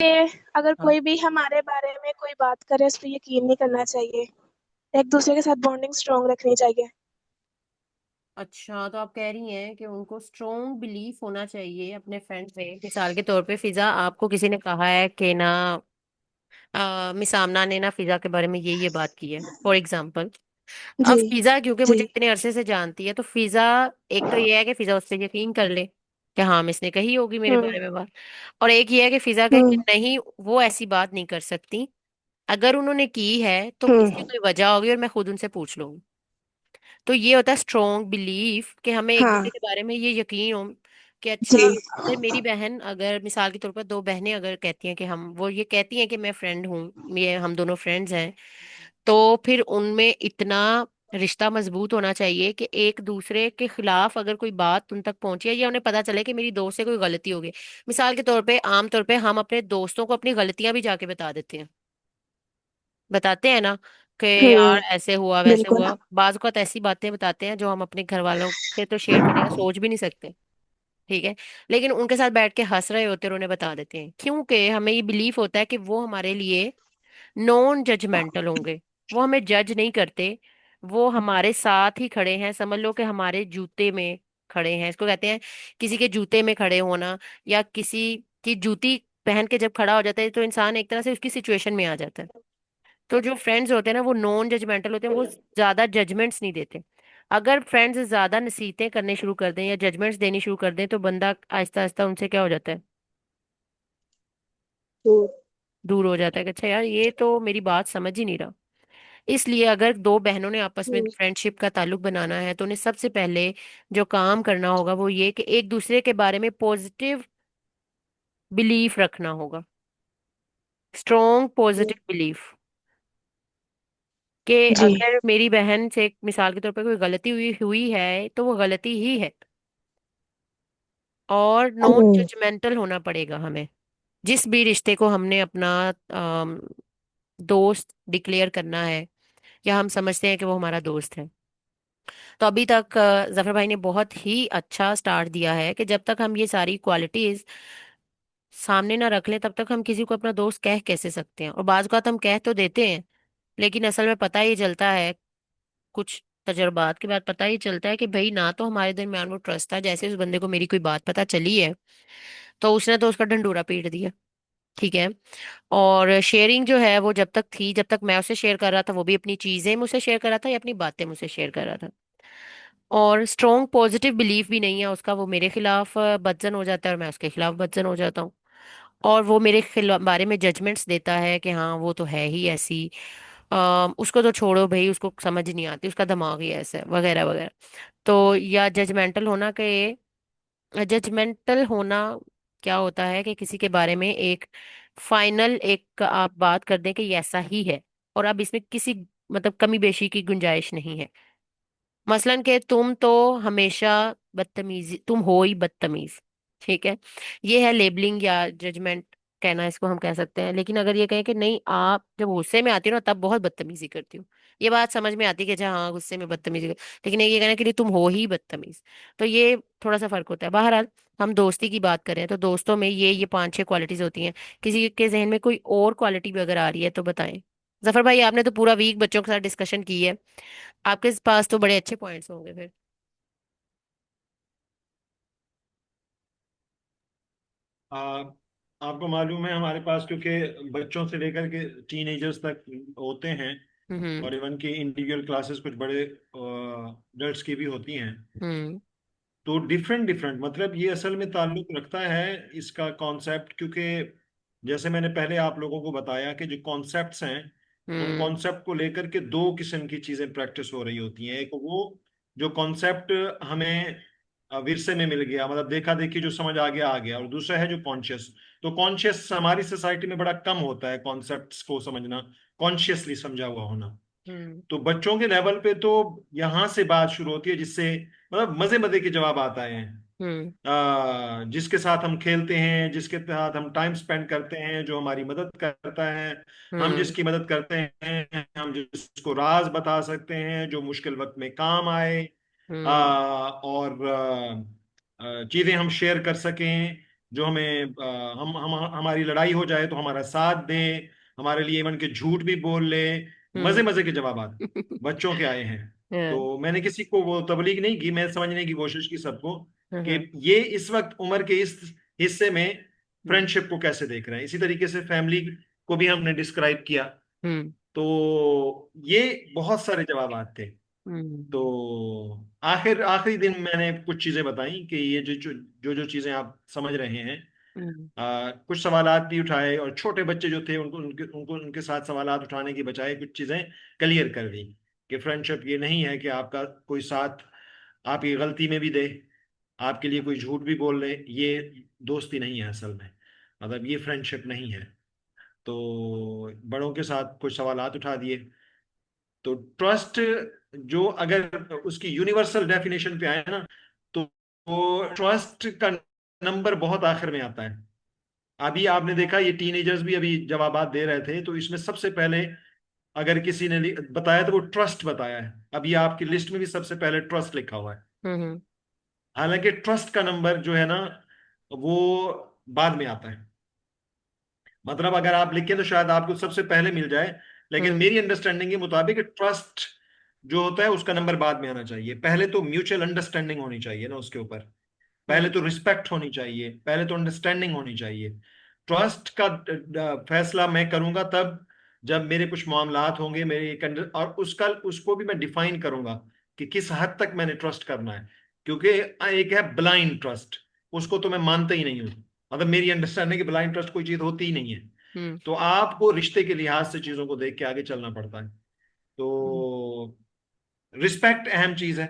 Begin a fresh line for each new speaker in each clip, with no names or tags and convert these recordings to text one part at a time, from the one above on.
इसलिए अगर
हाँ।
कोई भी हमारे बारे में कोई बात करे उस पर यकीन नहीं करना चाहिए। एक दूसरे के साथ बॉन्डिंग स्ट्रांग रखनी चाहिए।
अच्छा, तो आप कह रही हैं कि उनको स्ट्रोंग बिलीफ होना चाहिए अपने फ्रेंड पे। मिसाल के तौर पे फिजा, आपको किसी ने कहा है कि ना, मिस आमना ने ना फिजा के बारे में ये बात की है फॉर एग्जाम्पल। अब
जी।
फिजा क्योंकि
जी।
मुझे इतने अरसे से जानती है, तो फिजा, एक तो ये है कि फिजा उस पर यकीन कर ले कि हाँ मिस ने कही होगी मेरे
हम्म।
बारे में बात। और एक ये है कि फिजा कहे कि
हम्म।
नहीं, वो ऐसी बात नहीं कर सकती। अगर उन्होंने की है तो इसकी
हम्म।
कोई वजह होगी और मैं खुद उनसे पूछ लूंगी। तो ये होता है स्ट्रॉन्ग बिलीफ, कि हमें एक
हाँ।
दूसरे के बारे में ये यकीन हो कि
जी।
अच्छा, अगर मेरी बहन, अगर मिसाल के तौर पर दो बहनें अगर कहती हैं कि हम, वो ये कहती हैं कि मैं फ्रेंड हूँ, ये हम दोनों फ्रेंड्स हैं, तो फिर उनमें इतना रिश्ता मजबूत होना चाहिए कि एक दूसरे के खिलाफ अगर कोई बात उन तक पहुंची है या उन्हें पता चले कि मेरी दोस्त से कोई गलती हो गई। मिसाल के तौर पे, आम तौर पे हम अपने दोस्तों को अपनी गलतियां भी जाके बता देते हैं, बताते हैं ना कि यार ऐसे हुआ वैसे
बिल्कुल।
हुआ। बाज वक़्त ऐसी बातें बताते हैं जो हम अपने घर वालों से तो शेयर करने का सोच भी नहीं सकते। ठीक है, लेकिन उनके साथ बैठ के हंस रहे होते हैं और उन्हें बता देते हैं, क्योंकि हमें ये बिलीफ होता है कि वो हमारे लिए नॉन जजमेंटल होंगे। वो हमें जज नहीं करते, वो हमारे साथ ही खड़े हैं। समझ लो कि हमारे जूते में खड़े हैं, इसको कहते हैं किसी के जूते में खड़े होना, या किसी की जूती पहन के जब खड़ा हो जाता है तो इंसान एक तरह से उसकी सिचुएशन में आ जाता है। तो जो फ्रेंड्स होते हैं ना, वो नॉन जजमेंटल होते हैं, वो ज्यादा जजमेंट्स नहीं देते। अगर फ्रेंड्स ज्यादा नसीहतें करने शुरू कर दें या जजमेंट्स देनी शुरू कर दें, तो बंदा आहिस्ता आहिस्ता उनसे क्या हो जाता है,
हम्म।
दूर हो जाता है कि अच्छा यार, ये तो मेरी बात समझ ही नहीं रहा। इसलिए अगर दो बहनों ने आपस में
हम्म।
फ्रेंडशिप का ताल्लुक बनाना है, तो उन्हें सबसे पहले जो काम करना होगा वो ये कि एक दूसरे के बारे में पॉजिटिव बिलीफ रखना होगा। स्ट्रॉन्ग पॉजिटिव बिलीफ कि
जी।
अगर मेरी बहन से मिसाल के तौर पर कोई गलती हुई हुई है तो वो गलती ही है। और नॉन
हम्म।
जजमेंटल होना पड़ेगा हमें। जिस भी रिश्ते को हमने अपना दोस्त डिक्लेयर करना है, या हम समझते हैं कि वो हमारा दोस्त है, तो अभी तक जफर भाई ने बहुत ही अच्छा स्टार्ट दिया है कि जब तक हम ये सारी क्वालिटीज सामने ना रख लें, तब तक हम किसी को अपना दोस्त कह कैसे सकते हैं। और बाज बात हम कह तो देते हैं, लेकिन असल में पता ही चलता है, कुछ तजर्बात के बाद पता ही चलता है कि भाई ना तो हमारे दरमियान वो ट्रस्ट था। जैसे उस बंदे को मेरी कोई बात पता चली है, तो उसने तो उसका ढंडूरा पीट दिया। ठीक है। और शेयरिंग जो है वो जब तक थी, जब तक मैं उसे शेयर कर रहा था, वो भी अपनी चीजें मुझसे शेयर कर रहा था या अपनी बातें मुझसे शेयर कर रहा था। और स्ट्रॉन्ग पॉजिटिव बिलीफ भी नहीं है उसका, वो मेरे खिलाफ बदजन हो जाता है और मैं उसके खिलाफ बदजन हो जाता हूँ। और वो मेरे खिलाफ बारे में जजमेंट्स देता है कि हाँ वो तो है ही ऐसी, उसको तो छोड़ो भाई, उसको समझ नहीं आती, उसका दिमाग ही ऐसा है, वगैरह वगैरह। तो या जजमेंटल होना क्या होता है कि किसी के बारे में एक फाइनल एक आप बात कर दें कि ये ऐसा ही है, और अब इसमें किसी मतलब कमी बेशी की गुंजाइश नहीं है। मसलन कि तुम तो हमेशा बदतमीजी, तुम हो ही बदतमीज। ठीक है, ये है लेबलिंग या जजमेंट, कहना इसको हम कह सकते हैं। लेकिन अगर ये कहें कि नहीं, आप जब गुस्से में आती हो ना तब बहुत बदतमीजी करती हो, ये बात समझ में आती है कि अच्छा हाँ गुस्से में बदतमीजी लेकिन ये कहना कि नहीं तुम हो ही बदतमीज, तो ये थोड़ा सा फर्क होता है। बहरहाल, हम दोस्ती की बात करें तो दोस्तों में ये 5-6 क्वालिटीज होती हैं। किसी के जहन में कोई और क्वालिटी भी अगर आ रही है तो बताएं। जफर भाई, आपने तो पूरा वीक बच्चों के साथ डिस्कशन की है, आपके पास तो बड़े अच्छे पॉइंट्स होंगे फिर।
आ, आपको मालूम है हमारे पास क्योंकि बच्चों से लेकर के टीनेजर्स तक होते हैं,
हम्म।
और इवन की इंडिविजुअल क्लासेस कुछ बड़े अडल्ट्स की भी होती हैं।
हम्म।
तो डिफरेंट डिफरेंट मतलब ये असल में ताल्लुक रखता है इसका कॉन्सेप्ट, क्योंकि जैसे मैंने पहले आप लोगों को बताया कि जो कॉन्सेप्ट्स हैं, उन
हम्म।
कॉन्सेप्ट को लेकर के दो किस्म की चीजें प्रैक्टिस हो रही होती हैं। एक वो जो कॉन्सेप्ट हमें विरसे में मिल गया, मतलब देखा देखी जो समझ आ गया, और दूसरा है जो कॉन्शियस। तो कॉन्शियस हमारी सोसाइटी में बड़ा कम होता है, कॉन्सेप्ट्स को समझना, कॉन्शियसली समझा हुआ होना।
हम्म।
तो बच्चों के लेवल पे तो यहाँ से बात शुरू होती है, जिससे मतलब मजे मजे के जवाब आता है।
हम्म।
जिसके साथ हम खेलते हैं, जिसके साथ हम टाइम स्पेंड करते हैं, जो हमारी मदद करता है, हम
हम्म।
जिसकी मदद करते हैं, हम जिसको राज बता सकते हैं जो मुश्किल वक्त में काम आए,
हम्म।
और चीजें हम शेयर कर सकें, जो हमें हम हमारी लड़ाई हो जाए तो हमारा साथ दें, हमारे लिए इवन के झूठ भी बोल ले। मजे
हम्म।
मजे के जवाब बच्चों के आए हैं।
हाँ।
तो मैंने किसी को वो तबलीग नहीं की, मैं समझने की कोशिश की सबको
हाँ।
कि
हाँ।
ये इस वक्त उम्र के इस हिस्से में
हम्म।
फ्रेंडशिप को कैसे देख रहे हैं। इसी तरीके से फैमिली को भी हमने डिस्क्राइब किया।
हम्म।
तो ये बहुत सारे जवाब थे। तो
हम्म।
आखिरी दिन मैंने कुछ चीजें बताई कि ये जो चीजें आप समझ रहे हैं।
हम्म।
कुछ सवालात भी उठाए, और छोटे बच्चे जो थे उनके साथ सवालात उठाने की बजाय कुछ चीजें क्लियर कर दी कि फ्रेंडशिप ये नहीं है कि आपका कोई साथ आपकी गलती में भी दे, आपके लिए कोई झूठ भी बोल ले। ये दोस्ती नहीं है असल में, मतलब ये फ्रेंडशिप नहीं है। तो बड़ों के साथ कुछ सवालात उठा दिए। तो ट्रस्ट जो अगर उसकी यूनिवर्सल डेफिनेशन पे आए ना, तो ट्रस्ट का नंबर बहुत आखिर में आता है। अभी आपने देखा ये टीनेजर्स भी अभी जवाबात दे रहे थे, तो इसमें सबसे पहले अगर किसी ने बताया तो वो ट्रस्ट बताया है। अभी आपकी लिस्ट में भी सबसे पहले ट्रस्ट लिखा हुआ है।
हम्म।
हालांकि ट्रस्ट का नंबर जो है ना, वो बाद में आता है। मतलब अगर आप लिखें तो शायद आपको सबसे पहले मिल जाए, लेकिन
हम्म।
मेरी अंडरस्टैंडिंग के मुताबिक ट्रस्ट जो होता है उसका नंबर बाद में आना चाहिए। पहले तो म्यूचुअल अंडरस्टैंडिंग होनी चाहिए ना उसके ऊपर। पहले
हम्म।
तो रिस्पेक्ट होनी चाहिए, पहले तो अंडरस्टैंडिंग होनी चाहिए। ट्रस्ट का फैसला मैं करूंगा तब जब मेरे कुछ मामलात होंगे, मेरे एक और उसको भी मैं डिफाइन करूंगा कि किस हद तक मैंने ट्रस्ट करना है। क्योंकि एक है ब्लाइंड ट्रस्ट, उसको तो मैं मानता ही नहीं हूं। मतलब मेरी अंडरस्टैंडिंग की ब्लाइंड ट्रस्ट कोई चीज होती ही नहीं है।
हम्म।
तो आपको रिश्ते के लिहाज से चीजों को देख के आगे चलना पड़ता है।
हम्म।
तो रिस्पेक्ट अहम चीज है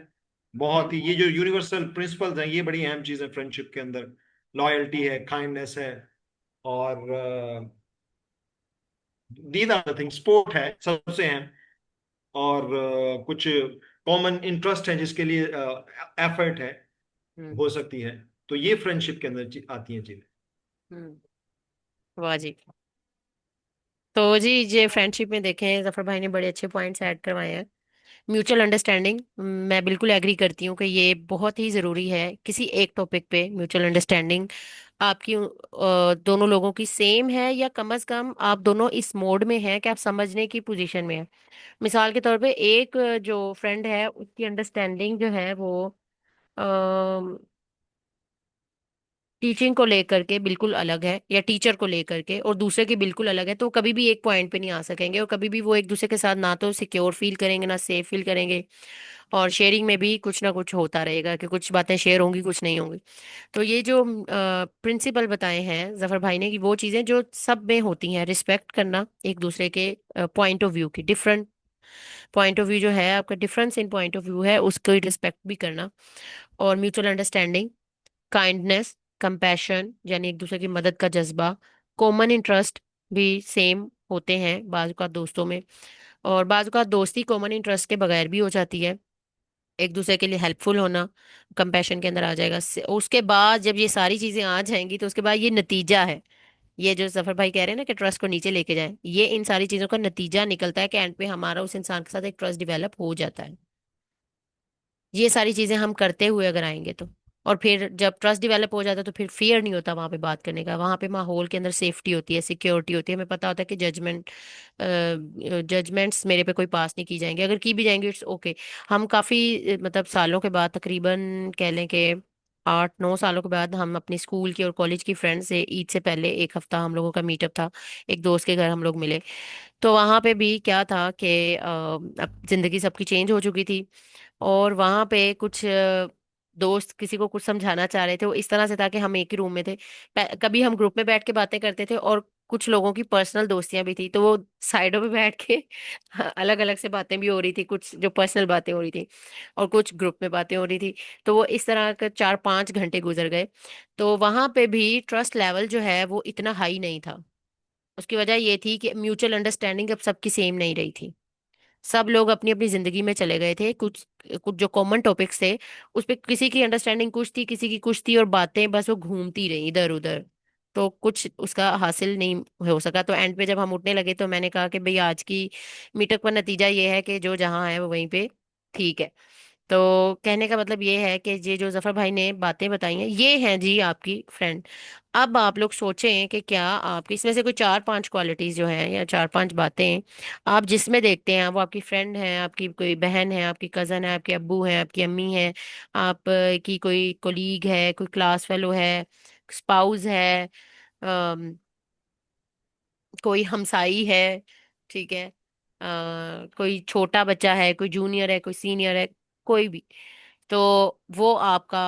बहुत ही।
हम्म।
ये जो यूनिवर्सल प्रिंसिपल्स हैं ये बड़ी अहम चीज है फ्रेंडशिप के अंदर। लॉयल्टी है, काइंडनेस है, और these are the thing. Sport है सबसे अहम, और कुछ कॉमन इंटरेस्ट है जिसके लिए एफर्ट है,
हम्म।
हो सकती है। तो ये फ्रेंडशिप के अंदर आती हैं चीजें।
हम्म। वाह जी। तो जी ये फ्रेंडशिप में देखें जफर भाई ने बड़े अच्छे पॉइंट्स ऐड करवाए हैं। म्यूचुअल अंडरस्टैंडिंग, मैं बिल्कुल एग्री करती हूँ कि ये बहुत ही ज़रूरी है किसी एक टॉपिक पे। म्यूचुअल अंडरस्टैंडिंग आपकी दोनों लोगों की सेम है, या कम से कम आप दोनों इस मोड में हैं कि आप समझने की पोजीशन में हैं। मिसाल के तौर पे एक जो फ्रेंड है उसकी अंडरस्टैंडिंग जो है वो टीचिंग को लेकर के बिल्कुल अलग है, या टीचर को लेकर के, और दूसरे की बिल्कुल अलग है, तो कभी भी एक पॉइंट पे नहीं आ सकेंगे, और कभी भी वो एक दूसरे के साथ ना तो सिक्योर फील करेंगे ना सेफ फील करेंगे। और शेयरिंग में भी कुछ ना कुछ होता रहेगा कि कुछ बातें शेयर होंगी कुछ नहीं होंगी। तो ये जो प्रिंसिपल बताए हैं जफर भाई ने कि वो चीजें जो सब में होती हैं, रिस्पेक्ट करना एक दूसरे के पॉइंट ऑफ व्यू की, डिफरेंट पॉइंट ऑफ व्यू जो है आपका, difference in point of view है उसको रिस्पेक्ट भी करना, और म्यूचुअल अंडरस्टैंडिंग, काइंडनेस, कंपैशन यानी एक दूसरे की मदद का जज्बा, कॉमन इंटरेस्ट भी सेम होते हैं बाज़ का दोस्तों में, और बाज़ का दोस्ती कॉमन इंटरेस्ट के बगैर भी हो जाती है। एक दूसरे के लिए हेल्पफुल होना कंपैशन के अंदर आ जाएगा। उसके बाद जब ये सारी चीजें आ जाएंगी तो उसके बाद ये नतीजा है। ये जो जफर भाई कह रहे हैं ना कि ट्रस्ट को नीचे लेके जाए, ये इन सारी चीजों का नतीजा निकलता है कि एंड पे हमारा उस इंसान के साथ एक ट्रस्ट डेवलप हो जाता है। ये सारी चीजें हम करते हुए अगर आएंगे तो, और फिर जब ट्रस्ट डेवलप हो जाता है तो फिर फियर नहीं होता वहां पे बात करने का। वहां पे माहौल के अंदर सेफ्टी होती है, सिक्योरिटी होती है, हमें पता होता है कि जजमेंट्स मेरे पे कोई पास नहीं की जाएंगे, अगर की भी जाएंगे इट्स ओके। हम काफी मतलब सालों के बाद, तकरीबन कह लें कि 8-9 सालों के बाद, हम अपनी स्कूल की और कॉलेज की फ्रेंड से ईद से पहले एक हफ्ता हम लोगों का मीटअप था। एक दोस्त के घर हम लोग मिले। तो वहां पे भी क्या था कि अब जिंदगी सबकी चेंज हो चुकी थी, और वहां पे कुछ दोस्त किसी को कुछ समझाना चाह रहे थे। वो इस तरह से था कि हम एक ही रूम में थे। कभी हम ग्रुप में बैठ के बातें करते थे, और कुछ लोगों की पर्सनल दोस्तियां भी थी, तो वो साइडों पे बैठ के अलग अलग से बातें भी हो रही थी, कुछ जो पर्सनल बातें हो रही थी और कुछ ग्रुप में बातें हो रही थी। तो वो इस तरह के 4-5 घंटे गुजर गए। तो वहां पे भी ट्रस्ट लेवल जो है वो इतना हाई नहीं था। उसकी वजह ये थी कि म्यूचुअल अंडरस्टैंडिंग अब सबकी सेम नहीं रही थी। सब लोग अपनी अपनी जिंदगी में चले गए थे। कुछ कुछ जो कॉमन टॉपिक्स थे उस पे किसी की अंडरस्टैंडिंग कुछ थी, किसी की कुछ थी, और बातें बस वो घूमती रही इधर उधर। तो कुछ उसका हासिल नहीं हो सका। तो एंड पे जब हम उठने लगे तो मैंने कहा कि भाई आज की मीटअप का नतीजा ये है कि जो जहाँ है वो वहीं पे ठीक है। तो कहने का मतलब ये है कि ये जो जफर भाई ने बातें बताई हैं ये हैं जी आपकी फ्रेंड। अब आप लोग सोचें कि क्या आपकी इसमें से कोई चार पांच क्वालिटीज जो हैं या चार पांच बातें आप जिसमें देखते हैं वो आपकी फ्रेंड है, आपकी कोई बहन है, आपकी कजन है, आपके अब्बू है, आपकी अम्मी है, आप की कोई कोलीग है, कोई क्लास फेलो है, स्पाउस है, कोई हमसाई है, ठीक है, कोई छोटा बच्चा है, कोई जूनियर है, कोई सीनियर है, कोई भी। तो वो आपका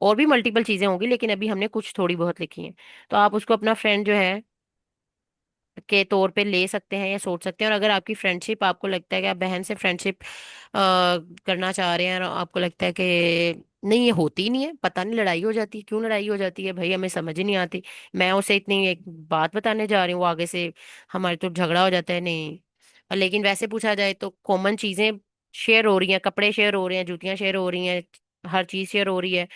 और भी मल्टीपल चीजें होंगी लेकिन अभी हमने कुछ थोड़ी बहुत लिखी हैं। तो आप उसको अपना फ्रेंड जो है के तौर पे ले सकते हैं या सोच सकते हैं। और अगर आपकी फ्रेंडशिप, आपको लगता है कि आप बहन से फ्रेंडशिप करना चाह रहे हैं और आपको लगता है कि नहीं ये होती ही नहीं है, पता नहीं लड़ाई हो जाती है, क्यों लड़ाई हो जाती है भाई हमें समझ ही नहीं आती, मैं उसे इतनी एक बात बताने जा रही हूँ वो आगे से हमारे तो झगड़ा हो जाता है, नहीं। और लेकिन वैसे पूछा जाए तो कॉमन चीजें शेयर हो रही हैं, कपड़े शेयर हो रहे हैं, जूतियां शेयर हो रही हैं, हर चीज शेयर हो रही है।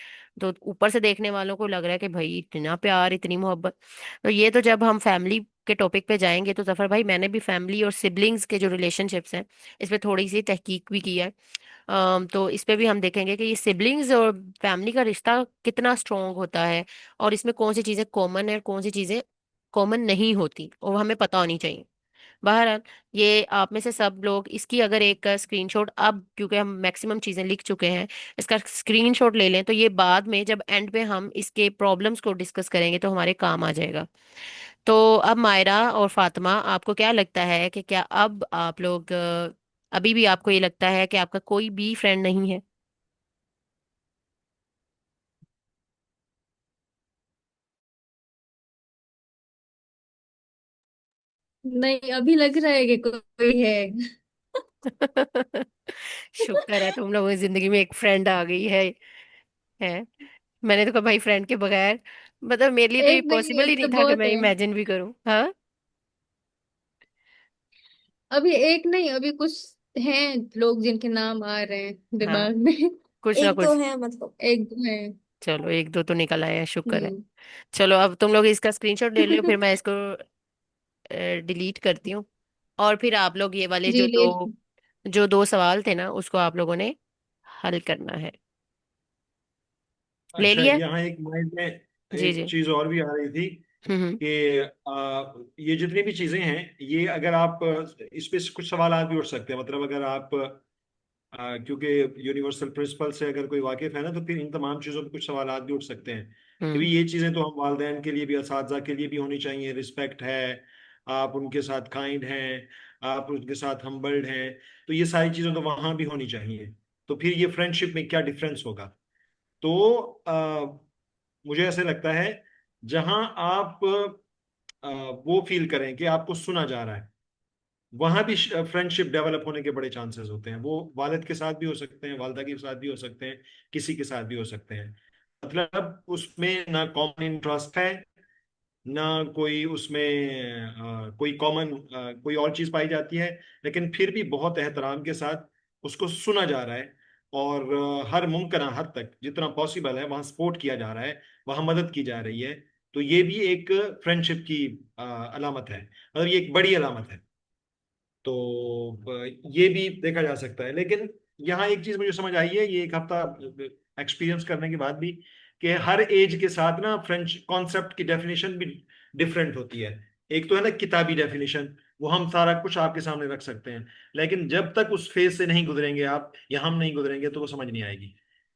तो ऊपर से देखने वालों को लग रहा है कि भाई इतना प्यार, इतनी मोहब्बत। तो ये तो जब हम फैमिली के टॉपिक पे जाएंगे तो जफर भाई मैंने भी फैमिली और सिबलिंग्स के जो रिलेशनशिप्स हैं इस पे थोड़ी सी तहकीक भी की है। तो इस पे भी हम देखेंगे कि ये सिबलिंग्स और फैमिली का रिश्ता कितना स्ट्रांग होता है और इसमें कौन सी चीजें कॉमन है और कौन सी चीजें कॉमन नहीं होती और हमें पता होनी चाहिए। बहरहाल ये आप में से सब लोग इसकी अगर एक स्क्रीनशॉट, अब क्योंकि हम मैक्सिमम चीजें लिख चुके हैं, इसका स्क्रीनशॉट ले लें तो ये बाद में जब एंड पे हम इसके प्रॉब्लम्स को डिस्कस करेंगे तो हमारे काम आ जाएगा। तो अब मायरा और फातिमा आपको क्या लगता है कि क्या अब आप लोग अभी भी आपको ये लगता है कि आपका कोई भी फ्रेंड नहीं है?
नहीं, अभी लग रहा है कि कोई है।
शुक्र है तुम लोगों की जिंदगी में एक फ्रेंड आ गई है। मैंने तो कहा भाई फ्रेंड के बगैर, मतलब मेरे लिए तो ये
एक नहीं,
पॉसिबल ही
एक
नहीं
तो
था कि
बहुत
मैं
है।
इमेजिन भी करूं। हाँ,
अभी एक नहीं, अभी कुछ हैं लोग जिनके नाम आ रहे हैं
हाँ,
दिमाग में।
कुछ ना
एक तो
कुछ।
है, मतलब एक दो है।
चलो एक दो तो निकल आए हैं, शुक्र है।
हम्म।
चलो अब तुम लोग इसका स्क्रीनशॉट ले लो, फिर मैं इसको डिलीट करती हूँ। और फिर आप लोग ये वाले
जी, ले।
जो दो सवाल थे ना उसको आप लोगों ने हल करना है। ले
अच्छा,
लिया?
यहाँ एक माइंड में
जी
एक
जी।
चीज और भी आ रही थी
हम्म।
कि ये जितनी भी चीजें हैं, ये अगर आप इस पे कुछ सवाल भी उठ सकते हैं। मतलब अगर आप क्योंकि यूनिवर्सल प्रिंसिपल से अगर कोई वाकिफ है ना, तो फिर इन तमाम चीज़ों पे कुछ सवाल भी उठ सकते हैं।
हम्म।
क्योंकि ये चीज़ें तो हम वालिदैन के लिए भी, असातिज़ा के लिए भी होनी चाहिए। रिस्पेक्ट है, आप उनके साथ काइंड हैं, आप उनके साथ हम्बल्ड हैं, तो ये सारी चीज़ें तो वहाँ भी होनी चाहिए। तो फिर ये फ्रेंडशिप में क्या डिफरेंस होगा? तो मुझे ऐसे लगता है, जहाँ आप वो फील करें कि आपको सुना जा रहा है, वहां भी फ्रेंडशिप डेवलप होने के बड़े चांसेस होते हैं। वो वालिद के साथ भी हो सकते हैं, वालदा के साथ भी हो सकते हैं, किसी के साथ भी हो सकते हैं। मतलब उसमें ना कॉमन इंटरेस्ट है, ना कोई उसमें कोई कॉमन कोई और चीज पाई जाती है, लेकिन फिर भी बहुत एहतराम के साथ उसको सुना जा रहा है। और हर मुमकिन हद तक जितना पॉसिबल है वहाँ सपोर्ट किया जा रहा है, वहाँ मदद की जा रही है। तो ये भी एक फ्रेंडशिप की अलामत है, और ये एक बड़ी अलामत है। तो ये भी देखा जा सकता है। लेकिन यहाँ एक चीज मुझे समझ आई है, ये एक हफ्ता एक्सपीरियंस करने के बाद भी, कि हर एज के साथ ना फ्रेंच कॉन्सेप्ट की डेफिनेशन भी डिफरेंट होती है। एक तो है ना किताबी डेफिनेशन, वो हम सारा कुछ आपके सामने रख सकते हैं, लेकिन जब तक उस फेज से नहीं गुजरेंगे आप या हम नहीं गुजरेंगे तो वो समझ नहीं आएगी।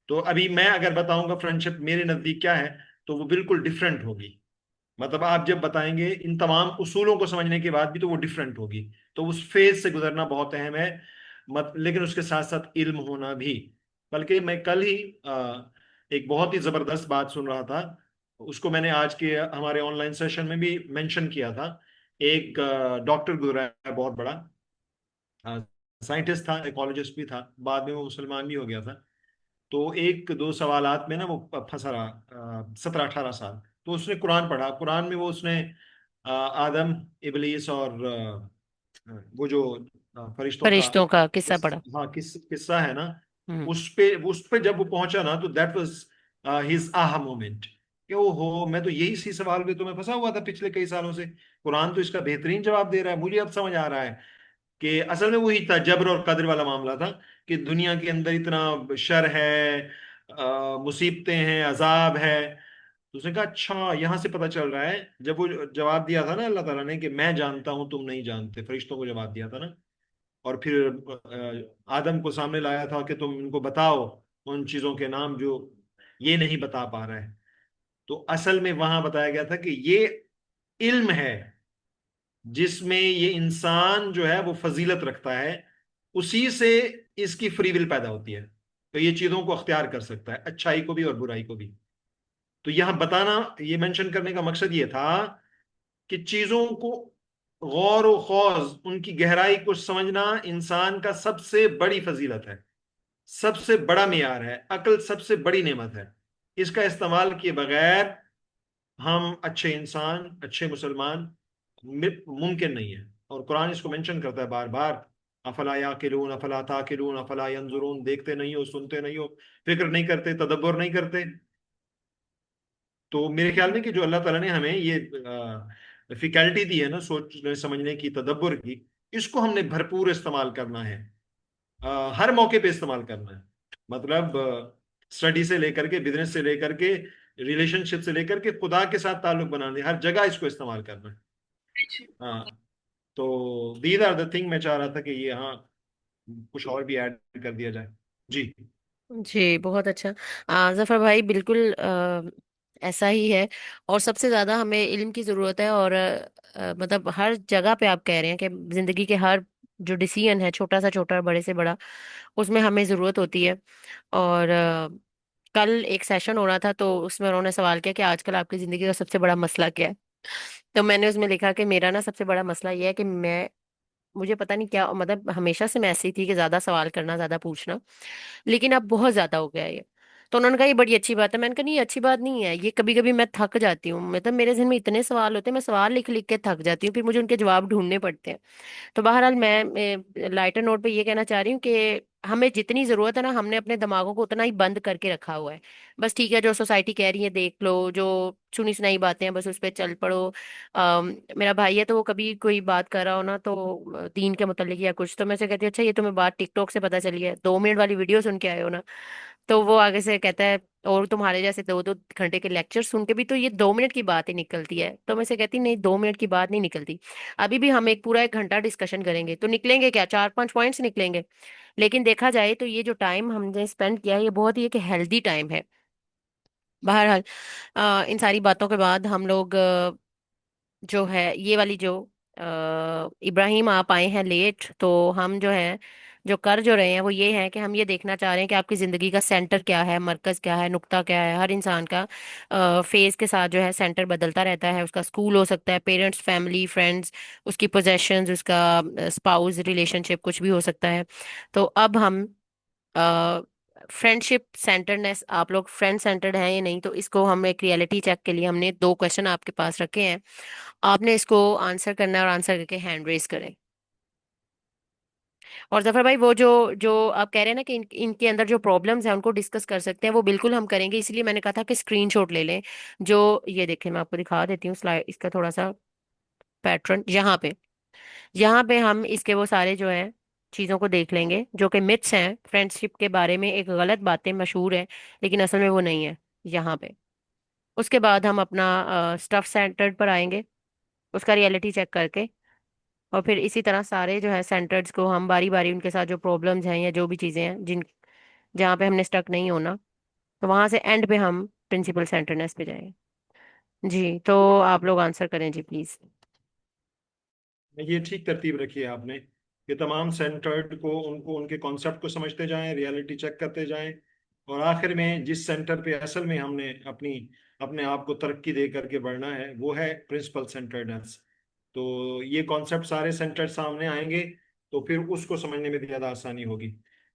तो अभी मैं अगर बताऊंगा फ्रेंडशिप मेरे नजदीक क्या है, तो वो बिल्कुल डिफरेंट होगी। मतलब आप जब बताएंगे इन तमाम उसूलों को समझने के बाद भी, तो वो डिफरेंट होगी। तो उस फेज से गुजरना बहुत अहम है। लेकिन उसके साथ साथ इल्म होना भी। बल्कि मैं कल ही एक बहुत ही जबरदस्त बात सुन रहा था, उसको मैंने आज के हमारे ऑनलाइन सेशन में भी मेंशन किया था। एक डॉक्टर गुजरा है, बहुत बड़ा साइंटिस्ट था, इकोलॉजिस्ट भी था, बाद में वो मुसलमान भी हो गया था। तो एक दो सवालात में ना वो फंसा रहा 17-18 साल। तो उसने कुरान पढ़ा, कुरान में वो उसने आदम, इबलीस और वो जो फरिश्तों का
फरिश्तों का किस्सा पढ़ा।
हाँ किस्सा है ना,
हम्म।
उस पे जब वो पहुंचा ना, तो that was his aha moment, कि ओ हो, मैं तो यही सी सवाल में तो मैं फंसा हुआ था पिछले कई सालों से। कुरान तो इसका बेहतरीन जवाब दे रहा है, मुझे अब समझ आ रहा है। कि असल में वही था, जबर और कद्र वाला मामला था कि दुनिया के अंदर इतना शर है, मुसीबतें हैं, अजाब है। तो उसने कहा अच्छा, यहां से पता चल रहा है। जब वो जवाब दिया था ना अल्लाह ताला ने कि मैं जानता हूं तुम नहीं जानते, फरिश्तों को जवाब दिया था ना, और फिर आदम को सामने लाया था कि तुम इनको बताओ उन चीजों के नाम जो ये नहीं बता पा रहा है। तो असल में वहां बताया गया था कि ये इल्म है जिसमें ये इंसान जो है वो फजीलत रखता है, उसी से इसकी फ्री विल पैदा होती है। तो ये चीजों को अख्तियार कर सकता है, अच्छाई को भी और बुराई को भी। तो यहां बताना, ये मेंशन करने का मकसद ये था कि चीजों को गौर व खौज, उनकी गहराई को समझना इंसान का सबसे बड़ी फजीलत है, सबसे बड़ा मेयार है, अक्ल सबसे बड़ी नेमत है। इसका इस्तेमाल किए बगैर हम अच्छे इंसान, अच्छे मुसलमान मुमकिन नहीं है। और कुरान इसको मेंशन करता है बार बार, अफला याकिलून अफला ताकिलून अफला यंजुरून, देखते नहीं हो, सुनते नहीं हो, फिक्र नहीं करते, तदब्बर नहीं करते। तो मेरे ख्याल में कि जो अल्लाह ताला ने हमें ये फिकल्टी दी है ना, सोचने समझने की, तदब्बर की, इसको हमने भरपूर इस्तेमाल करना है। हर मौके पे इस्तेमाल करना है। मतलब स्टडी से लेकर के, बिजनेस से लेकर के, रिलेशनशिप से लेकर के, खुदा के साथ ताल्लुक बनाने, हर जगह इसको इस्तेमाल करना है। हाँ। तो दीज आर द थिंग, मैं चाह रहा था कि ये, हाँ, कुछ और भी ऐड कर दिया जाए। जी।
जी बहुत अच्छा। जफर भाई बिल्कुल ऐसा ही है। और सबसे ज्यादा हमें इल्म की जरूरत है। और मतलब हर जगह पे आप कह रहे हैं कि जिंदगी के हर जो डिसीजन है, छोटा सा छोटा, बड़े से बड़ा, उसमें हमें जरूरत होती है। और कल एक सेशन हो रहा था तो उसमें उन्होंने सवाल किया कि आजकल आपकी जिंदगी का सबसे बड़ा मसला क्या है। तो मैंने उसमें लिखा कि मेरा ना सबसे बड़ा मसला ये है कि मुझे पता नहीं क्या, मतलब हमेशा से मैं ऐसी थी कि ज्यादा सवाल करना, ज्यादा पूछना, लेकिन अब बहुत ज्यादा हो गया है ये। तो उन्होंने कहा ये बड़ी अच्छी बात है। मैंने कहा नहीं, ये अच्छी बात नहीं है, ये कभी कभी मैं थक जाती हूँ, मतलब मेरे जहन में इतने सवाल होते हैं, मैं सवाल लिख लिख के थक जाती हूँ, फिर मुझे उनके जवाब ढूंढने पड़ते हैं। तो बहरहाल मैं लाइटर नोट पे ये कहना चाह रही हूँ कि हमें जितनी जरूरत है ना, हमने अपने दिमागों को उतना ही बंद करके रखा हुआ है। बस ठीक है, जो सोसाइटी कह रही है देख लो, जो सुनी सुनाई बातें हैं बस उस पर चल पड़ो। मेरा भाई है तो वो कभी कोई बात कर रहा हो ना, तो दीन के मुतालिक या कुछ, तो मैं से कहती हूँ अच्छा ये तुम्हें बात टिकटॉक से पता चली है, 2 मिनट वाली वीडियो सुन के आए हो ना। तो वो आगे से कहता है और तुम्हारे जैसे 2 2 घंटे के लेक्चर सुन के भी तो ये 2 मिनट की बात ही निकलती है। तो मैं से कहती नहीं, 2 मिनट की बात नहीं निकलती। अभी भी हम एक पूरा 1 घंटा डिस्कशन करेंगे तो निकलेंगे क्या, 4 5 पॉइंट्स निकलेंगे। लेकिन देखा जाए तो ये जो टाइम हमने स्पेंड किया है ये बहुत ही एक हेल्दी टाइम है। बहरहाल इन सारी बातों के बाद हम लोग जो है ये वाली जो इब्राहिम आप आए हैं लेट, तो हम जो है जो कर जो रहे हैं वो ये है कि हम ये देखना चाह रहे हैं कि आपकी ज़िंदगी का सेंटर क्या है, मरकज़ क्या है, नुक्ता क्या है। हर इंसान का फेज के साथ जो है सेंटर बदलता रहता है। उसका स्कूल हो सकता है, पेरेंट्स, फैमिली, फ्रेंड्स, उसकी पोजेशंस, उसका स्पाउस रिलेशनशिप, कुछ भी हो सकता है। तो अब हम फ्रेंडशिप सेंटरनेस, आप लोग फ्रेंड सेंटर्ड हैं या नहीं, तो इसको हम एक रियलिटी चेक के लिए हमने 2 क्वेश्चन आपके पास रखे हैं। आपने इसको आंसर करना है और आंसर करके हैंड रेस करें। और जफर भाई वो जो जो आप कह रहे हैं ना कि इनके अंदर जो प्रॉब्लम्स हैं उनको डिस्कस कर सकते हैं, वो बिल्कुल हम करेंगे। इसलिए मैंने कहा था कि स्क्रीनशॉट ले लें। जो ये देखें, मैं आपको दिखा देती हूँ स्लाइड, इसका थोड़ा सा पैटर्न यहाँ पे हम इसके वो सारे जो है चीज़ों को देख लेंगे जो कि मिथ्स हैं फ्रेंडशिप के बारे में, एक गलत बातें मशहूर है लेकिन असल में वो नहीं है यहाँ पे। उसके बाद हम अपना स्टफ सेंटर्ड पर आएंगे, उसका रियलिटी चेक करके। और फिर इसी तरह सारे जो है सेंटर्स को हम बारी बारी उनके साथ जो प्रॉब्लम्स हैं या जो भी चीज़ें हैं जिन जहाँ पे हमने स्टक नहीं होना, तो वहां से एंड पे हम प्रिंसिपल सेंटरनेस पे जाएंगे। जी तो आप लोग आंसर करें जी प्लीज।
ये ठीक तरतीब रखी है आपने कि तमाम सेंटर्ड को, उनको, उनके कॉन्सेप्ट को समझते जाएं, रियलिटी चेक करते जाएं, और आखिर में जिस सेंटर पे असल में हमने अपने आप को तरक्की दे करके बढ़ना है वो है प्रिंसिपल सेंटर्डनेस। तो ये कॉन्सेप्ट सारे सेंटर सामने आएंगे तो फिर उसको समझने में ज़्यादा आसानी होगी।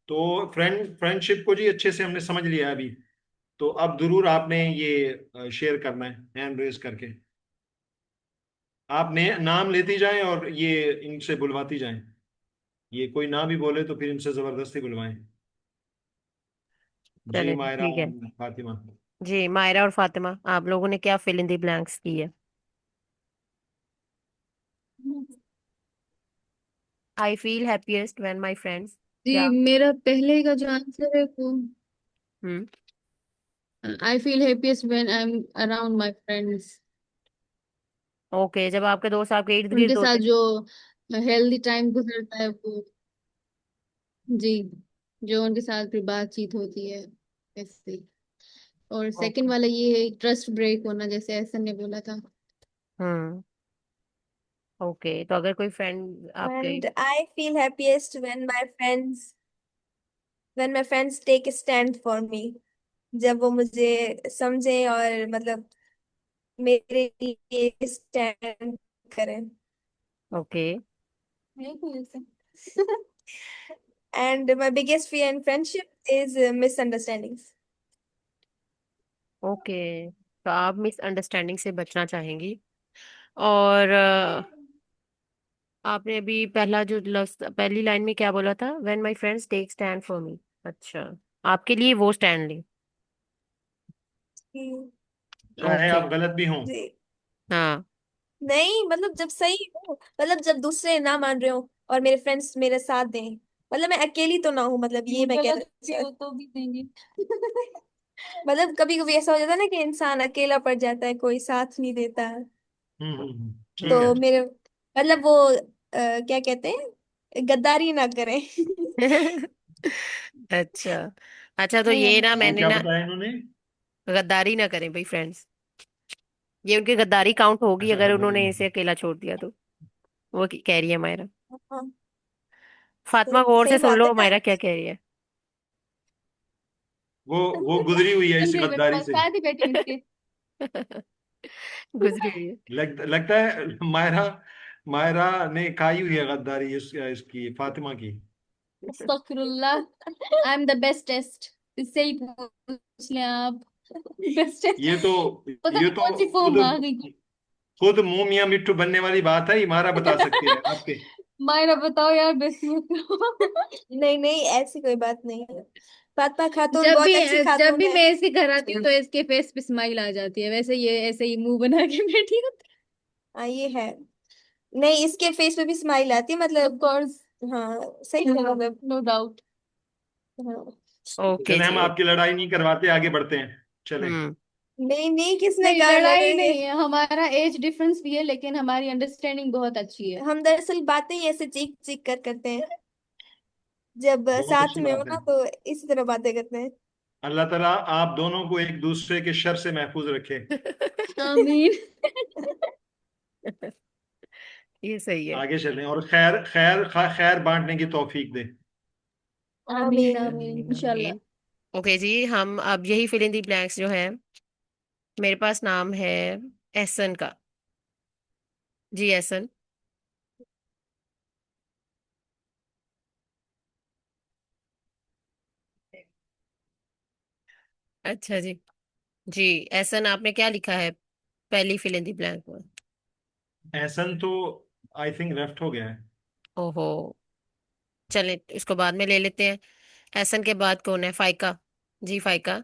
तो फ्रेंडशिप को जी अच्छे से हमने समझ लिया है अभी। तो अब जरूर आपने ये शेयर करना है हैंड रेज करके। आप नाम लेती जाएं और ये इनसे बुलवाती जाएं। ये कोई ना भी बोले तो फिर इनसे जबरदस्ती बुलवाएं। जी
चले
मायरा
ठीक है।
और फातिमा।
जी मायरा और फातिमा, आप लोगों ने क्या फिल इन दी ब्लैंक्स की है? I feel happiest when my friends.
जी,
क्या?
मेरा पहले का जो आंसर है वो
hmm.
I feel happiest when I am around my friends.
Okay, जब आपके दोस्त आपके इर्द
उनके
गिर्द
साथ
होते हैं।
जो हेल्दी टाइम गुजरता है वो। जी, जो उनके साथ फिर बातचीत होती है ऐसे। और सेकंड
ओके।
वाला ये है ट्रस्ट ब्रेक होना, जैसे ऐसा ने बोला था।
हम्म। ओके, तो अगर कोई फ्रेंड आपके।
And I feel happiest when my friends take a stand for me. जब वो मुझे समझे और मतलब मेरे लिए स्टैंड करें.
ओके।
नहीं कोई ऐसा. And my biggest fear in friendship is misunderstandings.
Okay, तो आप मिसअंडरस्टैंडिंग से बचना चाहेंगी। और आपने अभी पहला जो लफ्ज पहली लाइन में क्या बोला था, when my friends take stand for me. अच्छा, आपके लिए वो स्टैंड ले।
हम्म,
चाहे
ओके।
आप गलत भी हों।
जी.
हाँ।
नहीं मतलब जब सही हो, मतलब जब दूसरे ना मान रहे हो और मेरे फ्रेंड्स मेरे साथ दें, मतलब मैं अकेली तो ना हूँ, मतलब ये मैं
गलत भी
कहना.
हो तो भी देंगे।
मतलब कभी कभी ऐसा हो जाता है ना कि इंसान अकेला पड़ जाता है, कोई साथ नहीं देता है.
ठीक है।
तो मेरे मतलब वो क्या कहते हैं, गद्दारी ना करें.
अच्छा। अच्छा, तो
नहीं
ये ना
ये
मैंने
क्या
ना
बताया इन्होंने?
गद्दारी ना करें भाई फ्रेंड्स। ये उनकी गद्दारी काउंट होगी
अच्छा,
अगर
गद्दारी
उन्होंने
नहीं।
इसे अकेला छोड़ दिया तो। वो कह रही है मायरा।
हाँ, तो
फातिमा गौर से
सही
सुन
बात
लो
है.
मायरा क्या कह रही है।
वो वो गुजरी हुई है
सुन
इस
रही है,
गद्दारी
बेटा
से।
साथ ही बैठी हूँ इसके।
गुजरी हुई है।
लगता है मायरा मायरा ने खाई हुई है गद्दारी इसकी फातिमा की।
अस्तगफिरुल्लाह, आई एम द बेस्टेस्ट। इससे ही पूछ लें आप। बेस्टेस्ट।
ये तो
पता
ये
नहीं
तो
कौन सी
खुद
फॉर्म आ गई।
खुद मुंह मियां मिट्ठू बनने वाली बात है, इमारा बता सकती है आपके।
मायरा बताओ यार, बेइज्जती मत करो।
नहीं नहीं, ऐसी कोई बात नहीं है. फातिमा खातून
जब भी
बहुत अच्छी
जब
खातून
भी
है.
मैं इसके घर आती हूँ तो इसके फेस पे स्माइल आ जाती है, वैसे ये ऐसे ही मुंह बना के बैठी होती
हाँ ये है. नहीं इसके फेस पे भी स्माइल आती है
है। ऑफ
मतलब.
कोर्स।
हाँ सही है मतलब.
No doubt.
हाँ.
ओके
चले,
जी।
हम आपकी लड़ाई नहीं करवाते, आगे बढ़ते हैं। चले।
हम्म।
नहीं नहीं, किसने
नहीं,
कहा
लड़ाई
लड़ेंगे.
नहीं है, हमारा एज डिफरेंस भी है लेकिन हमारी अंडरस्टैंडिंग बहुत अच्छी है।
हम दरअसल बातें ही ऐसे चीख चीख कर करते हैं. जब
बहुत
साथ
अच्छी
में हो
बात है।
ना तो इसी तरह बातें करते हैं.
अल्लाह ताला आप दोनों को एक दूसरे के शर से महफूज रखे।
आमीन।
ये सही है।
आगे चलें और खैर खैर खैर बांटने की तौफीक दे।
आमीन
आमीन.
आमीन
आमीन,
इंशाल्लाह।
आमीन। ओके जी, हम अब यही फिल इन दी ब्लैंक्स जो है, मेरे पास नाम है एहसन का। जी एहसन। अच्छा जी। जी एहसन, आपने क्या लिखा है पहली फिल इन दी ब्लैंक में?
एहसन तो आई थिंक लेफ्ट हो गया है।
ओहो। चलें इसको बाद में ले लेते हैं। एहसन के बाद कौन है? फाइका। जी फाइका।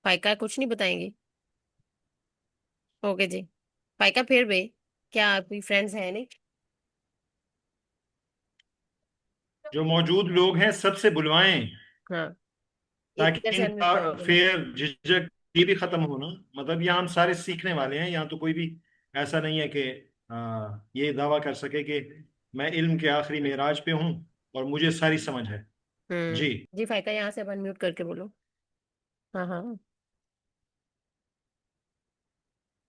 फाइका कुछ नहीं बताएंगी? ओके जी। फाइका फिर भी, क्या आपकी फ्रेंड्स हैं नहीं?
जो मौजूद लोग हैं सबसे बुलवाएं,
हाँ, एक
ताकि
इधर से अनम्यूट
इनका
करके बोलो।
फेयर झिझक ये भी खत्म हो ना। मतलब यहाँ हम सारे सीखने वाले हैं, यहाँ तो कोई भी ऐसा नहीं है कि ये दावा कर सके कि मैं इल्म के आखिरी मेराज पे हूँ और मुझे सारी समझ है। जी।
जी फाइका, यहाँ से अब अनम्यूट करके बोलो। हाँ हाँ,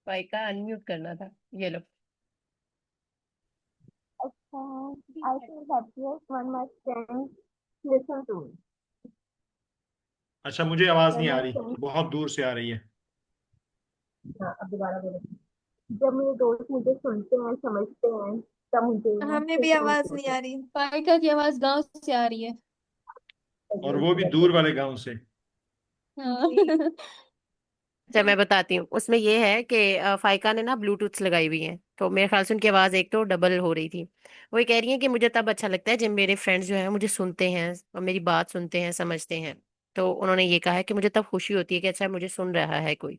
फाइका अनम्यूट करना था। ये लो।
I feel happiest when my friends listen to me.
अच्छा, मुझे आवाज
When
नहीं आ
my
रही,
friends,
बहुत दूर से आ रही है।
हाँ अब दोबारा बोलो. जब मेरे दोस्त मुझे सुनते हैं समझते हैं तब मुझे हमें भी आवाज नहीं आ रही.
फाइका की आवाज गांव से आ रही है।
और वो भी दूर वाले गांव से।
हाँ।
जी.
अच्छा मैं बताती हूँ, उसमें ये है कि फाइका ने ना ब्लूटूथ लगाई हुई है, तो मेरे ख्याल से उनकी आवाज़ एक तो डबल हो रही थी। वो ये कह रही है कि मुझे तब अच्छा लगता है जब मेरे फ्रेंड्स जो हैं मुझे सुनते हैं और मेरी बात सुनते हैं, समझते हैं। तो उन्होंने ये कहा है कि मुझे तब खुशी होती है कि अच्छा मुझे सुन रहा है कोई।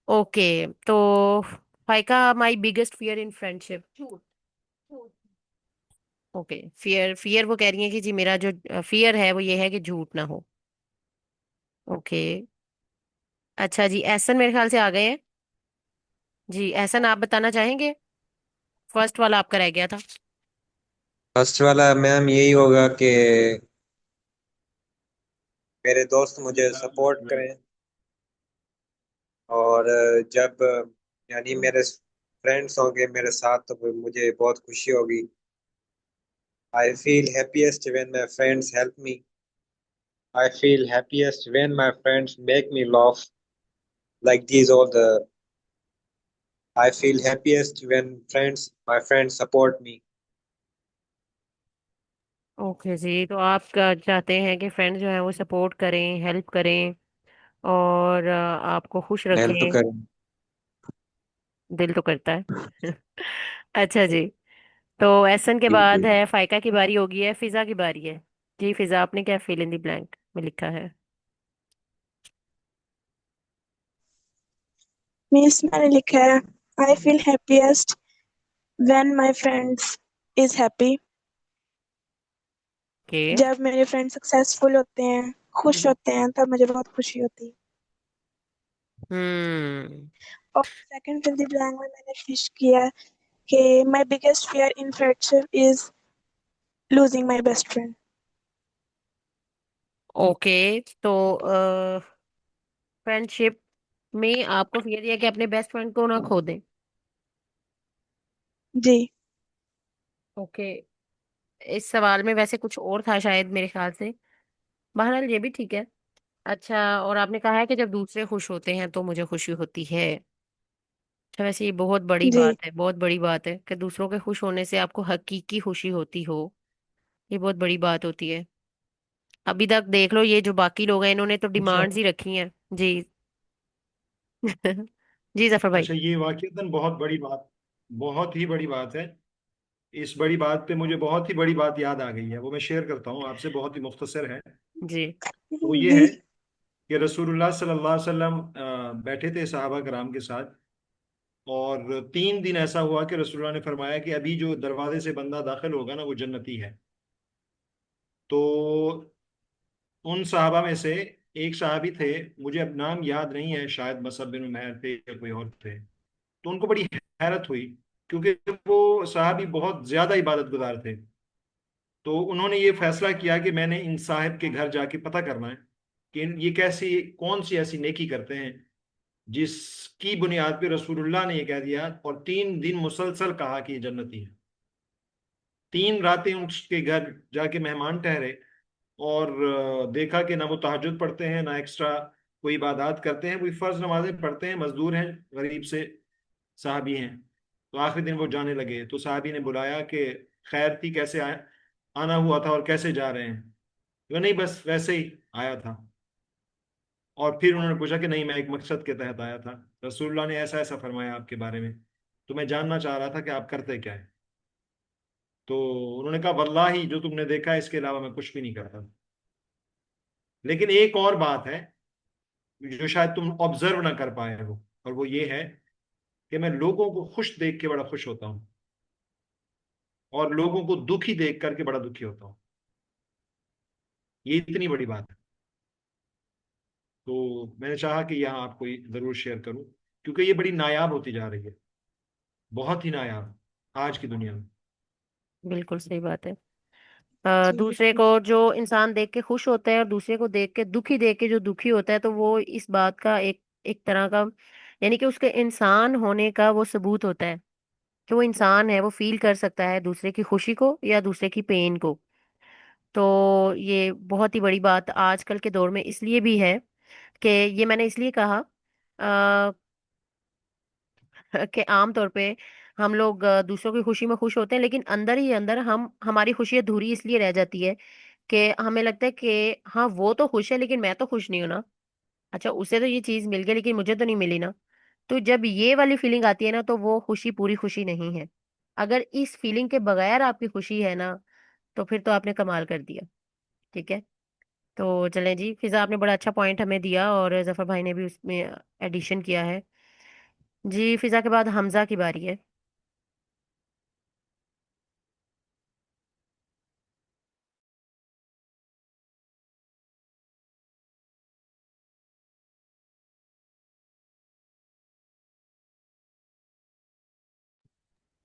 ओके, तो फाइका, my biggest fear in friendship. Okay, fear, fear वो कह रही है कि जी मेरा जो फियर है वो ये है कि झूठ ना हो। ओके। अच्छा जी, एहसन मेरे ख्याल से आ गए हैं। जी एहसन, आप बताना चाहेंगे? फर्स्ट वाला आपका रह गया था।
फर्स्ट वाला मैम यही होगा कि मेरे दोस्त मुझे सपोर्ट करें, और जब यानी मेरे फ्रेंड्स होंगे मेरे साथ तो फिर मुझे बहुत खुशी होगी। आई feel happiest when my friends help me. I feel happiest when my friends make me laugh like these all the I feel happiest when my friends support me.
Okay जी, तो आप चाहते हैं कि फ्रेंड्स जो हैं वो सपोर्ट करें, हेल्प करें, और आपको खुश
हेल्प
रखें।
करें।
दिल तो करता है। अच्छा जी, तो एहसन के
जी
बाद
जी।
है फाइका की बारी, होगी है फिजा की बारी है। जी फिजा, आपने क्या फिल इन द ब्लैंक में लिखा है?
मीन्स मैंने लिखा है I feel happiest when my friends is happy.
Okay.
जब मेरे फ्रेंड सक्सेसफुल होते हैं, खुश होते हैं, तब मुझे बहुत खुशी होती है।
हम्म।
और सेकंड फिल द ब्लैंक में मैंने फिश किया कि my biggest fear in friendship is losing my best friend.
Okay, तो फ्रेंडशिप में आपको फियर दिया कि अपने बेस्ट फ्रेंड को ना खो दें।
जी।
ओके। इस सवाल में वैसे कुछ और था शायद मेरे ख्याल से। बहरहाल ये भी ठीक है। अच्छा, और आपने कहा है कि जब दूसरे खुश होते हैं तो मुझे खुशी होती है। अच्छा, वैसे ये बहुत बड़ी
जी।
बात है, बहुत बड़ी बात है कि दूसरों के खुश होने से आपको हकीकी खुशी होती हो। ये बहुत बड़ी बात होती है। अभी तक देख लो, ये जो बाकी लोग हैं इन्होंने तो
अच्छा।
डिमांड्स ही रखी हैं जी। जी जफर भाई।
अच्छा, ये वाकईतन बहुत बड़ी बात, बहुत ही बड़ी बात है। इस बड़ी बात पे मुझे बहुत ही बड़ी बात याद आ गई है, वो मैं शेयर करता हूँ आपसे, बहुत ही मुख्तसर है।
जी।
वो ये
जी।
है कि रसूलुल्लाह सल्लल्लाहु अलैहि वसल्लम बैठे थे सहाबा कराम के साथ, और 3 दिन ऐसा हुआ कि रसूलुल्लाह ने फरमाया कि अभी जो दरवाजे से बंदा दाखिल होगा ना वो जन्नती है। तो उन सहाबा में से एक सहाबी थे, मुझे अब नाम याद नहीं है, शायद मसअब बिन उमैर थे या कोई और थे। तो उनको बड़ी हैरत हुई, क्योंकि वो सहाबी बहुत ज्यादा इबादत गुजार थे। तो उन्होंने ये फैसला किया कि मैंने इन साहिब के घर जाके पता करना है कि ये कैसी, कौन सी ऐसी नेकी करते हैं जिसकी बुनियाद पे रसूलुल्लाह ने ये कह दिया, और 3 दिन मुसलसल कहा कि ये जन्नती है। 3 रातें उसके घर जाके मेहमान ठहरे, और देखा कि ना वो तहज्जुद पढ़ते हैं, ना एक्स्ट्रा कोई इबादत करते हैं, कोई फर्ज नमाजें पढ़ते हैं, मजदूर हैं, गरीब से साहबी हैं। तो आखिरी दिन वो जाने लगे, तो साहबी ने बुलाया कि खैर थी, कैसे आना हुआ था और कैसे जा रहे हैं? वो नहीं, बस वैसे ही आया था। और फिर उन्होंने पूछा कि नहीं, मैं एक मकसद के तहत आया था, रसूलुल्लाह ने ऐसा ऐसा फरमाया आपके बारे में, तो मैं जानना चाह रहा था कि आप करते क्या है। तो उन्होंने कहा वल्लाही जो तुमने देखा है इसके अलावा मैं कुछ भी नहीं करता। लेकिन एक और बात है जो शायद तुम ऑब्जर्व ना कर पाए हो, और वो ये है कि मैं लोगों को खुश देख के बड़ा खुश होता हूँ, और लोगों को दुखी देख करके बड़ा दुखी होता हूँ। ये इतनी बड़ी बात है। तो मैंने चाहा कि यहाँ आपको ये जरूर शेयर करूं, क्योंकि ये बड़ी नायाब होती जा रही है, बहुत ही नायाब आज की दुनिया में।
बिल्कुल सही बात है।
जी
दूसरे
बिल्कुल।
को जो इंसान देख के खुश होता है और दूसरे को देख के दुखी, देख के जो दुखी होता है, तो वो इस बात का एक एक तरह का, यानी कि उसके इंसान होने का वो सबूत होता है कि वो इंसान है, वो फील कर सकता है दूसरे की खुशी को या दूसरे की पेन को। तो ये बहुत ही बड़ी बात आजकल के दौर में इसलिए भी है कि ये मैंने इसलिए कहा कि आम तौर पे हम लोग दूसरों की खुशी में खुश होते हैं, लेकिन अंदर ही अंदर हम हमारी खुशी अधूरी इसलिए रह जाती है कि हमें लगता है कि हाँ वो तो खुश है लेकिन मैं तो खुश नहीं हूं ना। अच्छा, उसे तो ये चीज मिल गई लेकिन मुझे तो नहीं मिली ना। तो जब ये वाली फीलिंग आती है ना, तो वो खुशी पूरी खुशी नहीं है। अगर इस फीलिंग के बगैर आपकी खुशी है ना, तो फिर तो आपने कमाल कर दिया। ठीक है। तो चलें जी, फिजा आपने बड़ा अच्छा पॉइंट हमें दिया और जफर भाई ने भी उसमें एडिशन किया है। जी फिजा के बाद हमजा की बारी है।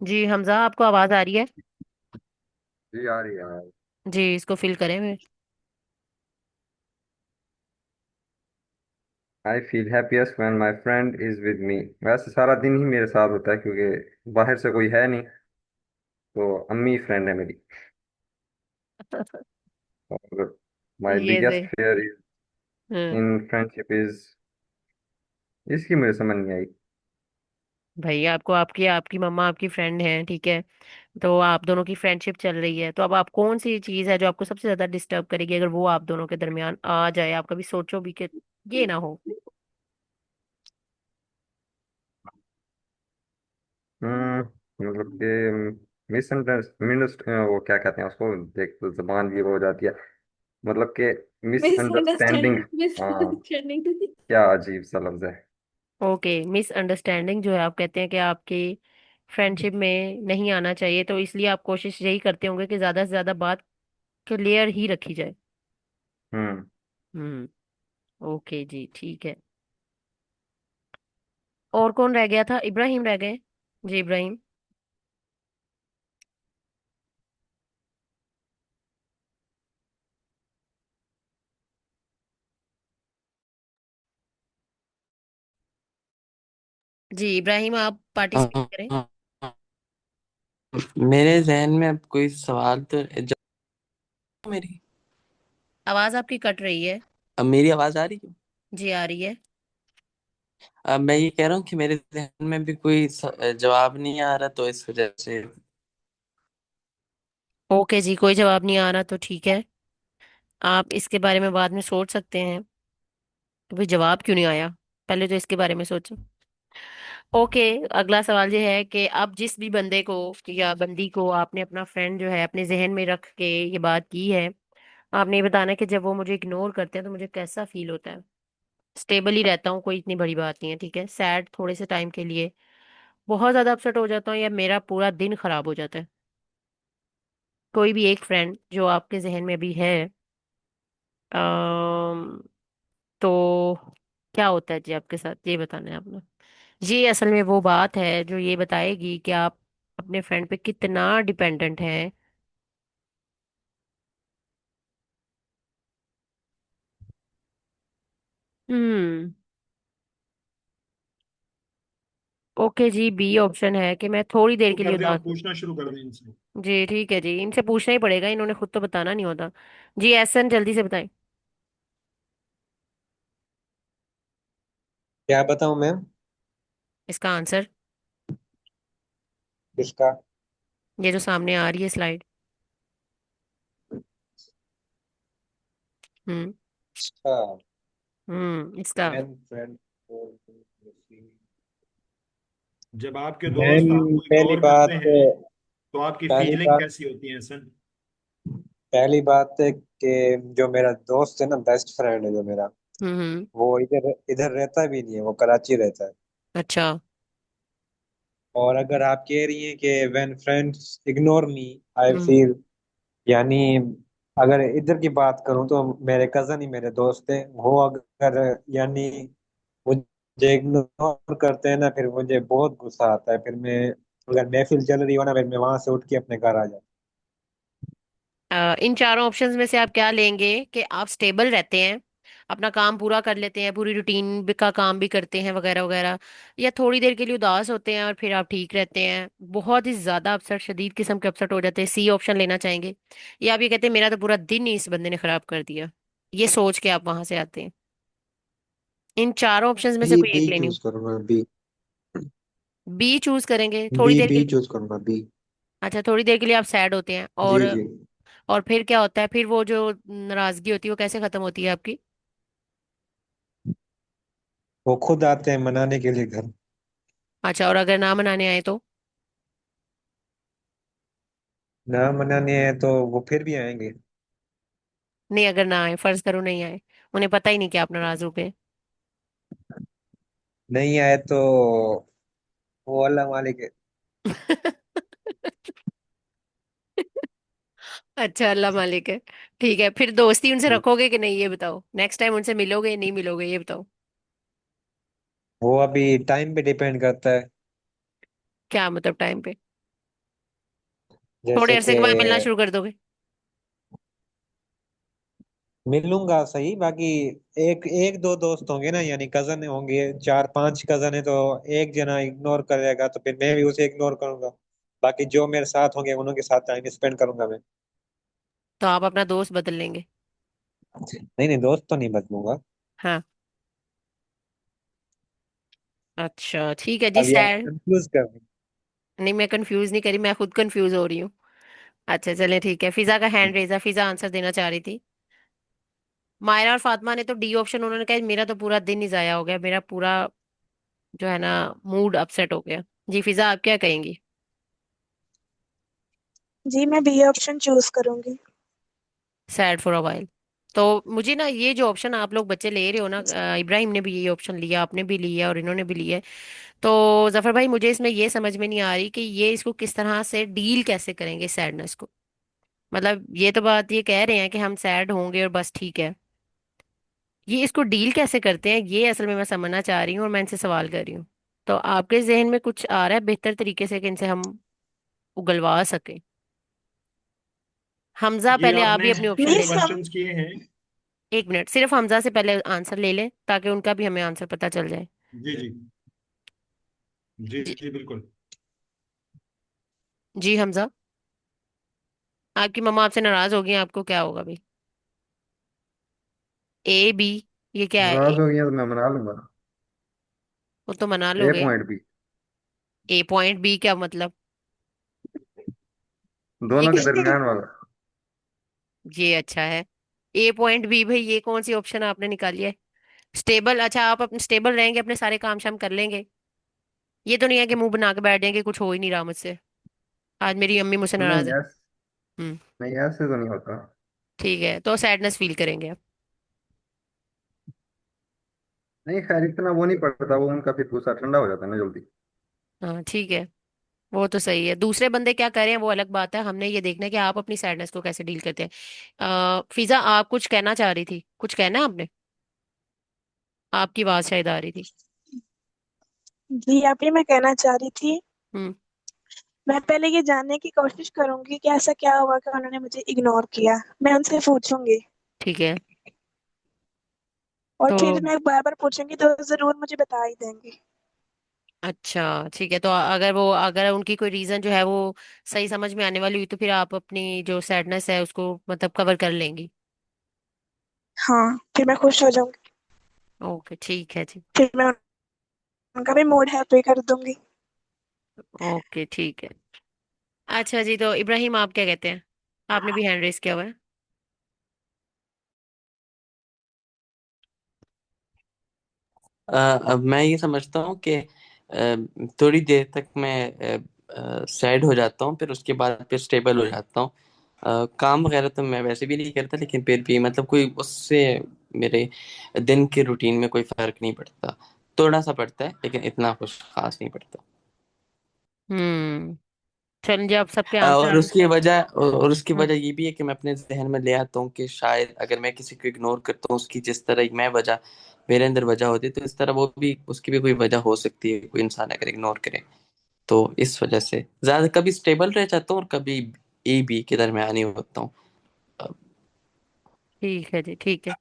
जी हमजा, आपको आवाज आ रही है?
जी आ रही है।
जी, इसको फिल करें मैं।
आई feel happiest when my friend is with me. वैसे सारा दिन ही मेरे साथ होता है क्योंकि बाहर से कोई है नहीं, तो अम्मी फ्रेंड है मेरी। और माय
ये
बिगेस्ट
से।
Fear is
hmm.
In friendship is, इसकी मुझे समझ नहीं आई।
भैया, आपको आपकी आपकी मम्मा आपकी फ्रेंड है, ठीक है? तो आप दोनों की फ्रेंडशिप चल रही है, तो अब आप कौन सी चीज है जो आपको सबसे ज्यादा डिस्टर्ब करेगी अगर वो आप दोनों के दरमियान आ जाए? आप कभी सोचो भी कि ये ना हो।
मतलब कि मिसअंडरस्टैंड, वो क्या कहते हैं उसको, देख तो जबान भी वो हो जाती है। मतलब कि मिसअंडरस्टैंडिंग।
मिसअंडरस्टैंडिंग
हाँ,
मिसअंडरस्टैंडिंग।
क्या अजीब सा लफ्ज है।
ओके, मिसअंडरस्टैंडिंग जो है, आप कहते हैं कि आपकी फ्रेंडशिप में नहीं आना चाहिए, तो इसलिए आप कोशिश यही करते होंगे कि ज्यादा से ज्यादा बात क्लियर ही रखी जाए।
हम्म।
हम्म। ओके जी, ठीक है। और कौन रह गया था? इब्राहिम रह गए। जी इब्राहिम। जी इब्राहिम, आप पार्टिसिपेट करें।
हाँ, मेरे जहन में अब कोई सवाल तो मेरी,
आवाज आपकी कट रही है।
अब मेरी आवाज आ रही है?
जी आ रही है।
अब मैं ये कह रहा हूँ कि मेरे जहन में भी कोई जवाब नहीं आ रहा, तो इस वजह से।
ओके जी, कोई जवाब नहीं आ रहा तो ठीक है। आप इसके बारे में बाद में सोच सकते हैं कि भाई जवाब क्यों नहीं आया। पहले तो इसके बारे में सोचो। ओके। अगला सवाल ये है कि आप जिस भी बंदे को या बंदी को आपने अपना फ्रेंड जो है अपने जहन में रख के ये बात की है, आपने ये बताना है कि जब वो मुझे इग्नोर करते हैं तो मुझे कैसा फील होता है। स्टेबल ही रहता हूँ, कोई इतनी बड़ी बात नहीं है, ठीक है? सैड थोड़े से टाइम के लिए, बहुत ज्यादा अपसेट हो जाता हूँ, या मेरा पूरा दिन खराब हो जाता है। कोई भी एक फ्रेंड जो आपके जहन में भी है, अम, तो क्या होता है जी आपके साथ, ये बताना है आपने। ये असल में वो बात है जो ये बताएगी कि आप अपने फ्रेंड पे कितना डिपेंडेंट हैं। हम्म। ओके जी, बी ऑप्शन है कि मैं थोड़ी देर
तो
के लिए
कर दें,
उदास
आप
हूँ।
पूछना शुरू कर दें इनसे।
जी ठीक है जी, इनसे पूछना ही पड़ेगा, इन्होंने खुद तो बताना नहीं होता। जी एहसन, जल्दी से बताएं
क्या बताऊं मैम?
इसका आंसर।
किसका?
ये जो सामने आ रही है स्लाइड। हम्म।
अच्छा।
इसका।
Man friend.
जब आपके
मैम,
दोस्त आपको
पहली
इग्नोर करते
बात
हैं तो आपकी
पहली
फीलिंग
बात
कैसी होती है सर?
पहली बात है कि जो मेरा दोस्त है ना, बेस्ट फ्रेंड है जो मेरा,
हम्म।
वो इधर इधर रहता भी नहीं है, वो कराची रहता है।
अच्छा।
और अगर आप कह रही हैं कि when friends ignore me I
hmm.
Feel, यानी अगर इधर की बात करूं तो मेरे कजन ही मेरे दोस्त है वो, अगर यानी मुझे इग्नोर करते हैं ना, फिर मुझे बहुत गुस्सा आता है। फिर मैं, अगर महफिल चल रही हो ना, फिर मैं वहां से उठ के अपने घर आ जाता
इन चारों ऑप्शंस में से आप क्या लेंगे? कि आप स्टेबल रहते हैं, अपना काम पूरा कर लेते हैं, पूरी रूटीन का काम भी करते हैं वगैरह वगैरह, या थोड़ी देर के लिए उदास होते हैं और फिर आप ठीक रहते हैं, बहुत ही ज्यादा अपसेट, शदीद किस्म के अपसेट हो जाते हैं? सी ऑप्शन लेना चाहेंगे, या आप ये कहते हैं मेरा तो पूरा दिन ही इस बंदे ने खराब कर दिया, ये सोच के आप वहां से आते हैं? इन चारों ऑप्शंस में से
बी
कोई
बी
एक लेनी हो।
चूज करूंगा, बी।
बी चूज करेंगे थोड़ी
बी
देर के
बी
लिए?
चूज करूंगा, बी।
अच्छा, थोड़ी देर के लिए आप सैड होते हैं,
जी जी।
और फिर क्या होता है? फिर वो जो नाराजगी होती है वो कैसे खत्म होती है आपकी?
वो खुद आते हैं मनाने के लिए घर।
अच्छा, और अगर ना मनाने आए तो?
ना मनाने हैं तो वो फिर भी आएंगे।
नहीं, अगर ना आए, फर्ज करो नहीं आए, उन्हें पता ही नहीं कि आप नाराज हो गए।
नहीं आए तो वो अल्लाह मालिक है।
अच्छा, अल्लाह मालिक है। ठीक है, फिर दोस्ती उनसे रखोगे कि नहीं, ये बताओ? नेक्स्ट टाइम उनसे मिलोगे नहीं मिलोगे, ये बताओ?
वो अभी टाइम पे डिपेंड करता है।
क्या मतलब टाइम पे? थोड़े
जैसे
अरसे
कि
के बाद मिलना शुरू कर दोगे?
मिलूंगा सही, बाकी एक एक दो दोस्त होंगे ना, यानी कजन होंगे, चार पांच कजन है, तो एक जना इग्नोर करेगा तो फिर मैं भी उसे इग्नोर करूंगा। बाकी जो मेरे साथ होंगे उन्हीं के साथ टाइम स्पेंड करूंगा मैं।
तो आप अपना दोस्त बदल लेंगे?
नहीं नहीं, दोस्त तो नहीं बदलूंगा।
हाँ। अच्छा ठीक है जी,
अभी आप
सैड।
कंफ्यूज कर रहे
नहीं, मैं कंफ्यूज नहीं करी, मैं खुद कंफ्यूज हो रही हूँ। अच्छा चले ठीक है, फिजा का हैंड रेज है, फिजा आंसर देना चाह रही थी। मायरा और फातिमा ने तो डी ऑप्शन, उन्होंने कहा मेरा तो पूरा दिन ही जाया हो गया, मेरा पूरा जो है ना मूड अपसेट हो गया। जी फिजा, आप क्या कहेंगी?
जी मैं बी ऑप्शन चूज करूंगी।
Sad for a while. तो मुझे ना ये जो ऑप्शन आप लोग बच्चे ले रहे हो ना, इब्राहिम ने भी ये ऑप्शन लिया, आपने भी लिया और इन्होंने भी लिया है। तो जफर भाई, मुझे इसमें ये समझ में नहीं आ रही कि ये इसको किस तरह से डील कैसे करेंगे सैडनेस को। मतलब ये तो बात ये कह रहे हैं कि हम सैड होंगे और बस ठीक है, ये इसको डील कैसे करते हैं, ये असल में मैं समझना चाह रही हूँ और मैं इनसे सवाल कर रही हूँ। तो आपके जहन में कुछ आ रहा है बेहतर तरीके से कि इनसे हम उगलवा सके? हमजा,
जी
पहले आप भी
आपने
अपनी ऑप्शन
जो
ले
मिस
लें।
हम
क्वेश्चंस किए हैं।
एक मिनट, सिर्फ हमजा से पहले आंसर ले लें ताकि उनका भी हमें आंसर पता चल जाए।
जी जी जी
जी।
जी बिल्कुल।
जी हमजा, आपकी मम्मा आपसे नाराज हो गई हैं, आपको क्या होगा भाई? ए बी, ये क्या है?
नाराज हो गई हैं तो मैं मना लूंगा।
वो तो मना
ए
लोगे।
Point B.
A point B क्या मतलब? ये
दोनों के
क्या?
दरमियान वाला।
ये अच्छा है। ए पॉइंट बी भाई, ये कौन सी ऑप्शन आपने निकाली है? स्टेबल, अच्छा आप अपने स्टेबल रहेंगे, अपने सारे काम शाम कर लेंगे। ये तो नहीं है कि मुंह बना के बैठ जाएंगे, कुछ हो ही नहीं रहा मुझसे, आज मेरी अम्मी मुझसे नाराज
नहीं
है।
ऐस
हम्म।
नहीं, ऐसे तो नहीं होता।
ठीक है, तो सैडनेस फील करेंगे आप?
नहीं खैर, इतना वो नहीं पड़ता, वो उनका फिर गुस्सा ठंडा हो जाता है ना जल्दी।
हाँ ठीक है, वो तो सही है। दूसरे बंदे क्या करें वो अलग बात है, हमने ये देखना है कि आप अपनी सैडनेस को कैसे डील करते हैं। फिजा, आप कुछ कहना चाह रही थी, कुछ कहना है आपने? आपकी आवाज शायद आ रही थी।
जी आप ही मैं कहना चाह रही थी,
हम्म।
मैं पहले ये जानने की कोशिश करूंगी कि ऐसा क्या हुआ कि उन्होंने मुझे इग्नोर किया, मैं उनसे पूछूंगी।
ठीक है।
और
तो
फिर मैं बार बार पूछूंगी तो जरूर मुझे बता ही देंगे।
अच्छा ठीक है, तो अगर उनकी कोई रीजन जो है वो सही समझ में आने वाली हुई तो फिर आप अपनी जो सैडनेस है उसको मतलब कवर कर लेंगी।
हाँ फिर मैं खुश हो जाऊंगी,
ओके ठीक है जी।
फिर मैं उनका भी मूड हैप्पी कर दूंगी।
ओके ठीक है। अच्छा जी, तो इब्राहिम आप क्या कहते हैं? आपने भी हैंड रेस किया हुआ है।
अब मैं ये समझता हूँ कि थोड़ी देर तक मैं सैड हो जाता हूँ, फिर उसके बाद फिर स्टेबल हो जाता हूँ। काम वगैरह तो मैं वैसे भी नहीं करता, लेकिन फिर भी मतलब कोई उससे मेरे दिन के रूटीन में कोई फर्क नहीं पड़ता। थोड़ा सा पड़ता है लेकिन इतना कुछ खास नहीं पड़ता।
हम्म। चलिए, अब सबके आंसर।
और उसकी
हम्म।
वजह ये भी है कि मैं अपने जहन में ले आता हूँ कि शायद अगर मैं किसी को इग्नोर करता हूँ, उसकी जिस तरह मैं वजह मेरे अंदर वजह होती है, तो इस तरह वो भी उसकी भी कोई वजह हो सकती है, कोई इंसान अगर इग्नोर करे। तो इस वजह से ज्यादा कभी स्टेबल रह जाता हूँ और कभी ए बी के दरमियान ही होता हूँ।
ठीक है जी, ठीक है।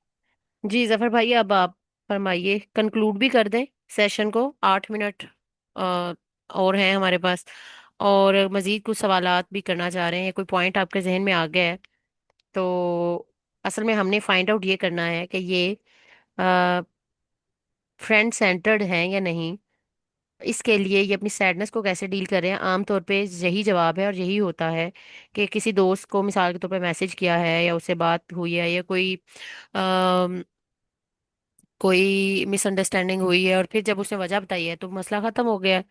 जी जफर भाई, अब आप फरमाइए, कंक्लूड भी कर दें सेशन को, 8 मिनट और हैं हमारे पास। और मजीद कुछ सवालात भी करना चाह रहे हैं, कोई पॉइंट आपके जहन में आ गया है तो असल में हमने फाइंड आउट ये करना है कि ये फ्रेंड सेंटर्ड हैं या नहीं। इसके लिए ये अपनी सैडनेस को कैसे डील कर रहे हैं, आमतौर पे यही जवाब है और यही होता है कि किसी दोस्त को मिसाल के तौर पे मैसेज किया है या उससे बात हुई है या कोई मिसअंडरस्टैंडिंग हुई है और फिर जब उसने वजह बताई है तो मसला खत्म हो गया है।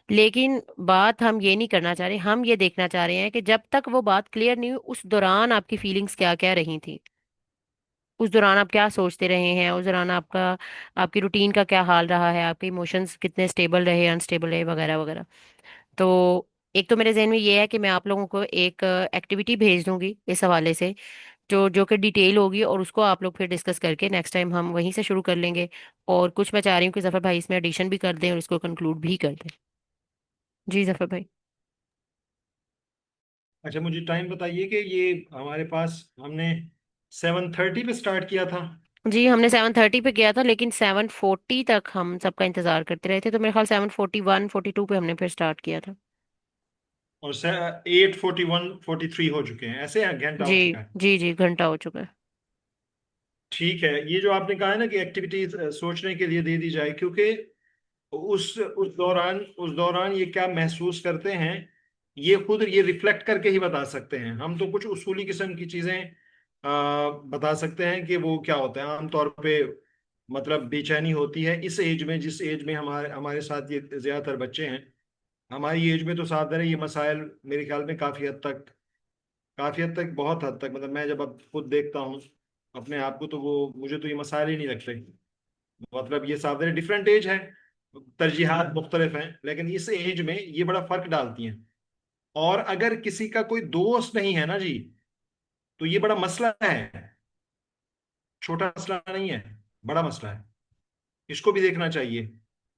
लेकिन बात हम ये नहीं करना चाह रहे, हम ये देखना चाह रहे हैं कि जब तक वो बात क्लियर नहीं हुई उस दौरान आपकी फीलिंग्स क्या क्या रही थी, उस दौरान आप क्या सोचते रहे हैं, उस दौरान आपकी रूटीन का क्या हाल रहा है, आपके इमोशंस कितने स्टेबल रहे, अनस्टेबल रहे, वगैरह वगैरह। तो एक तो मेरे जहन में ये है कि मैं आप लोगों को एक एक्टिविटी भेज दूंगी इस हवाले से, जो जो कि डिटेल होगी, और उसको आप लोग फिर डिस्कस करके नेक्स्ट टाइम हम वहीं से शुरू कर लेंगे। और कुछ मैं चाह रही हूँ कि जफर भाई इसमें एडिशन भी कर दें और इसको कंक्लूड भी कर दें। जी जफर भाई।
अच्छा, मुझे टाइम बताइए कि ये हमारे पास हमने 7:30 पे स्टार्ट किया था,
जी हमने 7:30 पे किया था, लेकिन 7:40 तक हम सबका इंतजार करते रहे थे, तो मेरे ख्याल 7:41 42 पे हमने फिर स्टार्ट किया था।
और 8:41 43 हो चुके हैं, ऐसे घंटा
जी
हो चुका है।
जी जी, घंटा हो चुका है।
ठीक है, ये जो आपने कहा है ना कि एक्टिविटीज सोचने के लिए दे दी जाए, क्योंकि उस दौरान ये क्या महसूस करते हैं, ये खुद ये रिफ्लेक्ट करके ही बता सकते हैं। हम तो कुछ उसूली किस्म की चीजें बता सकते हैं कि वो क्या होता है आमतौर पे। मतलब बेचैनी होती है इस एज में, जिस एज में हमारे हमारे साथ ये ज्यादातर बच्चे हैं। हमारी एज में तो साधारण ये मसाइल मेरे ख्याल में काफी हद तक बहुत हद तक, मतलब मैं जब अब खुद देखता हूँ अपने आप को, तो वो मुझे तो ये मसाइल ही नहीं लगते। मतलब ये साधारण डिफरेंट एज है, तरजीहात मुख्तलिफ हैं, लेकिन इस एज में ये बड़ा फर्क डालती हैं। और अगर किसी का कोई दोस्त नहीं है ना जी, तो ये बड़ा मसला है, छोटा मसला नहीं है, बड़ा मसला है। इसको भी देखना चाहिए,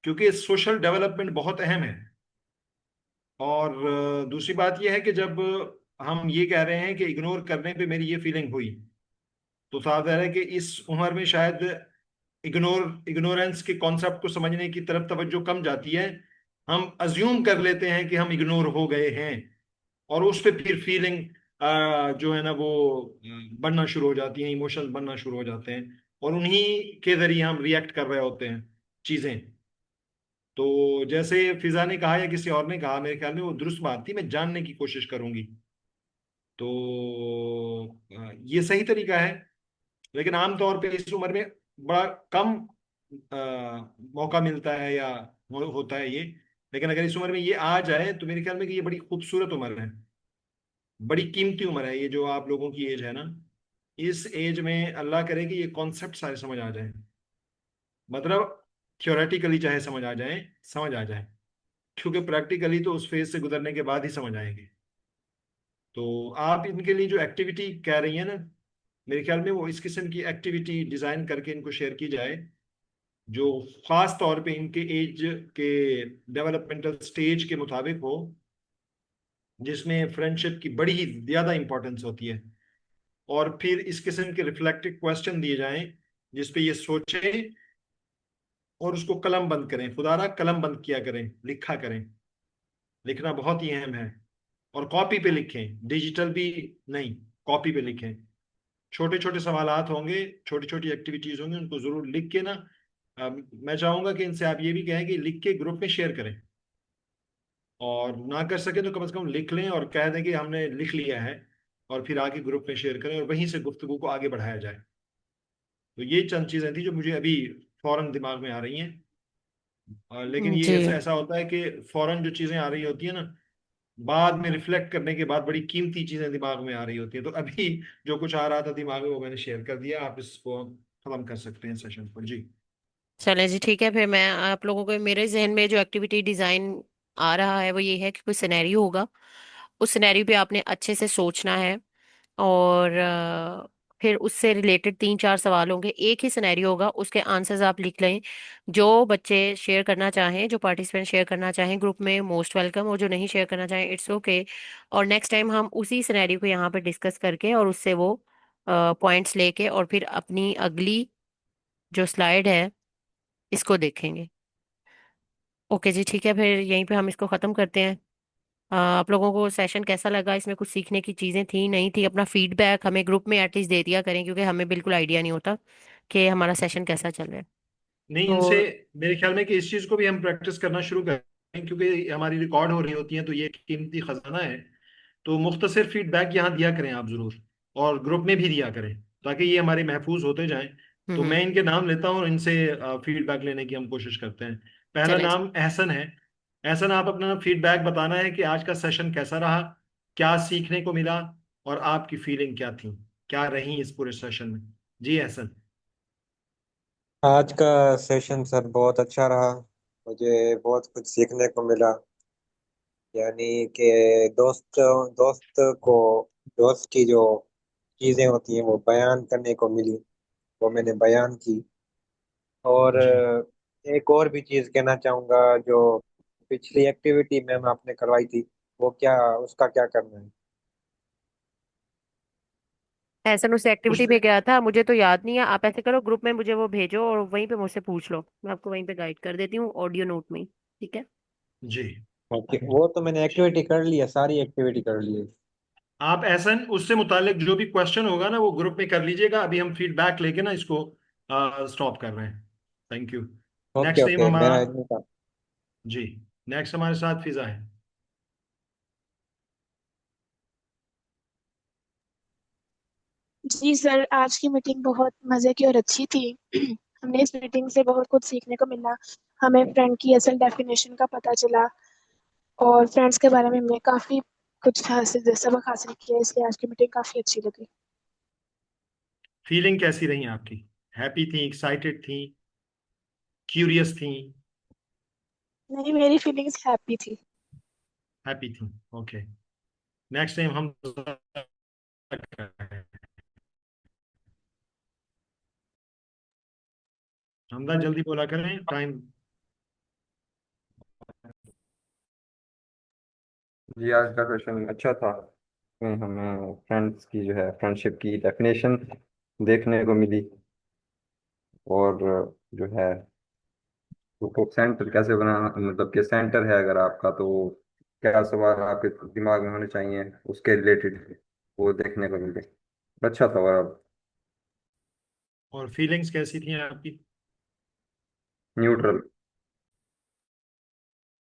क्योंकि सोशल डेवलपमेंट बहुत अहम है। और दूसरी बात यह है कि जब हम ये कह रहे हैं कि इग्नोर करने पे मेरी ये फीलिंग हुई, तो साफ है कि इस उम्र में शायद इग्नोरेंस के कॉन्सेप्ट को समझने की तरफ तवज्जो कम जाती है। हम अज्यूम कर लेते हैं कि हम इग्नोर हो गए हैं, और उस पे फिर फीलिंग जो है ना वो बनना शुरू हो जाती हैं, इमोशंस बनना शुरू हो जाते हैं, और उन्हीं के जरिए हम रिएक्ट कर रहे होते हैं चीजें। तो जैसे फिजा ने कहा या किसी और ने कहा, मेरे ख्याल में वो दुरुस्त बात थी, मैं जानने की कोशिश करूंगी। तो ये सही तरीका है। लेकिन आमतौर पे इस उम्र में बड़ा कम मौका मिलता है या होता है ये। लेकिन अगर इस उम्र में ये आ जाए, तो मेरे ख्याल में कि ये बड़ी खूबसूरत उम्र है, बड़ी कीमती उम्र है ये जो आप लोगों की एज है ना। इस एज में अल्लाह करे कि ये कॉन्सेप्ट सारे समझ आ जाए, मतलब थियोरेटिकली चाहे समझ आ जाए, क्योंकि प्रैक्टिकली तो उस फेज से गुजरने के बाद ही समझ आएंगे। तो आप इनके लिए जो एक्टिविटी कह रही हैं ना, मेरे ख्याल में वो इस किस्म की एक्टिविटी डिजाइन करके इनको शेयर की जाए, जो खास तौर पे इनके एज के डेवलपमेंटल स्टेज के मुताबिक हो, जिसमें फ्रेंडशिप की बड़ी ही ज्यादा इंपॉर्टेंस होती है। और फिर इस किस्म के रिफ्लेक्टिव क्वेश्चन दिए जाएं, जिसपे ये सोचें और उसको कलम बंद करें, खुदारा कलम बंद किया करें, लिखा करें। लिखना बहुत ही अहम है, और कॉपी पे लिखें, डिजिटल भी नहीं, कॉपी पे लिखें। छोटे छोटे सवालात होंगे, छोटी छोटी एक्टिविटीज होंगी, उनको जरूर लिख के ना, मैं चाहूंगा कि इनसे आप ये भी कहें कि लिख के ग्रुप में शेयर करें। और ना कर सके तो कम से कम लिख लें और कह दें कि हमने लिख लिया है, और फिर आगे ग्रुप में शेयर करें, और वहीं से गुफ्तगू को आगे बढ़ाया जाए। तो ये चंद चीजें थी जो मुझे अभी फौरन दिमाग में आ रही हैं। लेकिन ये
जी
ऐसा होता है कि फौरन जो चीजें आ रही होती है ना, बाद में रिफ्लेक्ट करने के बाद बड़ी कीमती चीजें दिमाग में आ रही होती है। तो अभी जो कुछ आ रहा था दिमाग में वो मैंने शेयर कर दिया, आप इसको खत्म कर सकते हैं सेशन पर जी।
चले जी, ठीक है। फिर मैं आप लोगों को, मेरे जहन में जो एक्टिविटी डिजाइन आ रहा है वो ये है कि कोई सिनेरियो होगा, उस सिनेरियो पे आपने अच्छे से सोचना है, और फिर उससे रिलेटेड 3 4 सवाल होंगे। एक ही सिनेरियो होगा, उसके आंसर्स आप लिख लें। जो बच्चे शेयर करना चाहें, जो पार्टिसिपेंट शेयर करना चाहें ग्रुप में, मोस्ट वेलकम, और जो नहीं शेयर करना चाहें इट्स ओके। और नेक्स्ट टाइम हम उसी सिनेरियो को यहाँ पे डिस्कस करके और उससे वो पॉइंट्स लेके और फिर अपनी अगली जो स्लाइड है इसको देखेंगे। ओके जी, ठीक है। फिर यहीं पे हम इसको ख़त्म करते हैं। आप लोगों को सेशन कैसा लगा, इसमें कुछ सीखने की चीज़ें थी नहीं थी, अपना फीडबैक हमें ग्रुप में एटलीस्ट दे दिया करें, क्योंकि हमें बिल्कुल आइडिया नहीं होता कि हमारा सेशन कैसा चल रहा है।
नहीं, इनसे
तो
मेरे ख्याल में कि इस चीज को भी हम प्रैक्टिस करना शुरू करें, क्योंकि हमारी रिकॉर्ड हो रही होती है, तो ये एक कीमती खजाना है। तो मुख्तसर फीडबैक यहाँ दिया करें आप जरूर, और ग्रुप में भी दिया करें, ताकि ये हमारे महफूज होते जाएं। तो
हम्म।
मैं इनके नाम लेता हूँ और इनसे फीडबैक लेने की हम कोशिश करते हैं। पहला
चले जी।
नाम एहसन है। एहसन, आप अपना फीडबैक बताना है कि आज का सेशन कैसा रहा, क्या सीखने को मिला, और आपकी फीलिंग क्या थी, क्या रही इस पूरे सेशन में। जी एहसन।
आज का सेशन सर बहुत अच्छा रहा। मुझे बहुत कुछ सीखने को मिला। यानी कि दोस्त दोस्त को दोस्त की जो चीजें होती हैं वो बयान करने को मिली, वो मैंने बयान की। और
जी
एक और भी चीज कहना चाहूंगा, जो पिछली एक्टिविटी मैम आपने करवाई थी, वो क्या, उसका क्या करना है?
ऐसा उस एक्टिविटी
उसमें
पे गया था, मुझे तो याद नहीं है। आप ऐसे करो, ग्रुप में मुझे वो भेजो और वहीं पे मुझसे पूछ लो, मैं आपको वहीं पे गाइड कर देती हूँ ऑडियो नोट में ही। ठीक है।
जी
ओके, वो तो मैंने एक्टिविटी कर ली है, सारी एक्टिविटी कर ली है।
आप एहसन उससे मुतालिक जो भी क्वेश्चन होगा ना वो ग्रुप में कर लीजिएगा। अभी हम फीडबैक लेके ना इसको स्टॉप कर रहे हैं। Thank you.
Okay
next time
okay,
हमारा
मेरा इतना था।
जी नेक्स्ट हमारे साथ फिजा है।
जी सर, आज की मीटिंग बहुत मज़े की और अच्छी थी। हमने इस मीटिंग से बहुत कुछ सीखने को मिला। हमें फ्रेंड की असल डेफिनेशन का पता चला और फ्रेंड्स के बारे में हमने काफ़ी कुछ हासिल सबक हासिल किया, इसलिए आज की मीटिंग काफ़ी अच्छी लगी।
फीलिंग कैसी रही आपकी? हैप्पी थी, एक्साइटेड थी, क्यूरियस थी?
नहीं, मेरी फीलिंग्स हैप्पी थी।
हैप्पी थी। ओके। नेक्स्ट टाइम हम हमदा जल्दी बोला करें, टाइम।
जी आज का क्वेश्चन अच्छा था। इसमें हमें फ्रेंड्स की जो है फ्रेंडशिप की डेफिनेशन देखने को मिली, और जो है उसको सेंटर कैसे बनाना, मतलब कि सेंटर है अगर आपका तो क्या सवाल आपके दिमाग में होने चाहिए उसके रिलेटेड, वो देखने को मिले। अच्छा था। और अब
और फीलिंग्स कैसी थी आपकी?
न्यूट्रल।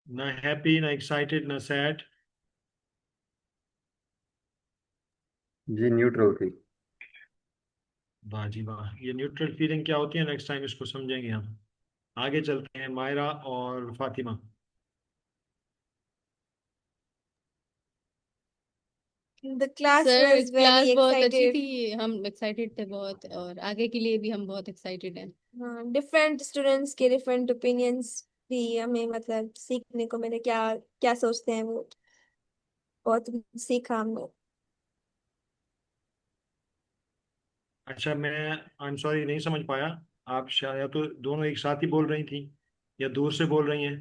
ना हैप्पी, ना एक्साइटेड, ना सैड?
जी न्यूट्रल थी।
वाह जी वाह, ये न्यूट्रल फीलिंग क्या होती है नेक्स्ट टाइम इसको समझेंगे हम। आगे चलते हैं, मायरा और Fatima.
The class
sir
was very
class बहुत अच्छी
excited.
थी, हम एक्साइटेड थे बहुत, और आगे के लिए भी हम बहुत एक्साइटेड हैं।
हाँ, डिफरेंट स्टूडेंट्स के डिफरेंट ओपिनियंस भी हमें मतलब सीखने को मिले, क्या क्या सोचते हैं वो, बहुत सीखा हमने।
अच्छा, मैं आई एम सॉरी नहीं समझ पाया। आप शायद तो दोनों एक साथ ही बोल रही थी या दूर से बोल रही हैं,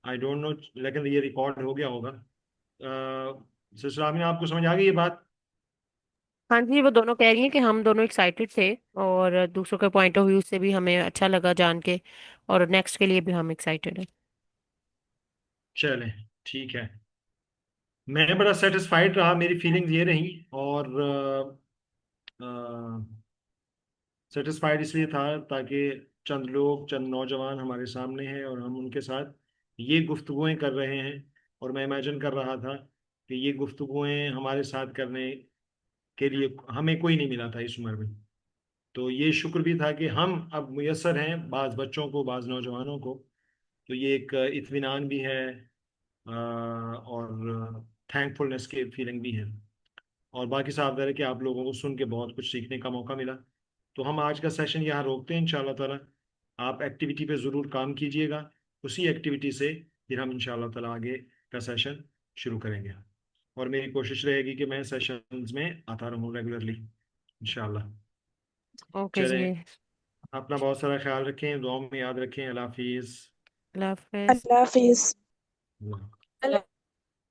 आई डोंट नो, लेकिन ये रिकॉर्ड हो गया होगा। सिस्टर आमिना, आपको समझ आ गई ये बात?
हाँ जी, वो दोनों कह रही हैं कि हम दोनों एक्साइटेड थे और दूसरों के पॉइंट ऑफ व्यू से भी हमें अच्छा लगा जान के, और नेक्स्ट के लिए भी हम एक्साइटेड हैं।
चलें, ठीक है। मैं बड़ा सेटिस्फाइड रहा, मेरी फीलिंग्स ये रही। और सेटिस्फाइड इसलिए था ताकि चंद लोग, चंद नौजवान हमारे सामने हैं और हम उनके साथ ये गुफ्तगुएं कर रहे हैं। और मैं इमेजिन कर रहा था कि ये गुफ्तगुएं हमारे साथ करने के लिए हमें कोई नहीं मिला था इस उम्र में। तो ये शुक्र भी था कि हम अब मुयस्सर हैं बाज़ बच्चों को, बाज़ नौजवानों को। तो ये एक इत्मीनान भी है, और थैंकफुलनेस की फीलिंग भी है। और बाकी साफ है कि आप लोगों को सुन के बहुत कुछ सीखने का मौका मिला। तो हम आज का सेशन यहाँ रोकते हैं इंशाल्लाह ताला। आप एक्टिविटी पे ज़रूर काम कीजिएगा, उसी एक्टिविटी से फिर हम इंशाल्लाह ताला आगे का सेशन शुरू करेंगे। और मेरी कोशिश रहेगी कि मैं सेशंस में आता रहूँ रेगुलरली इंशाल्लाह।
ओके जी।
चलें, अपना बहुत सारा ख्याल रखें, दुआओं में याद रखें। अल्लाह हाफिज़।
अल्लाह हाफिज।
अल्लाह हाफिज।
अल्लाह।
अल्लाह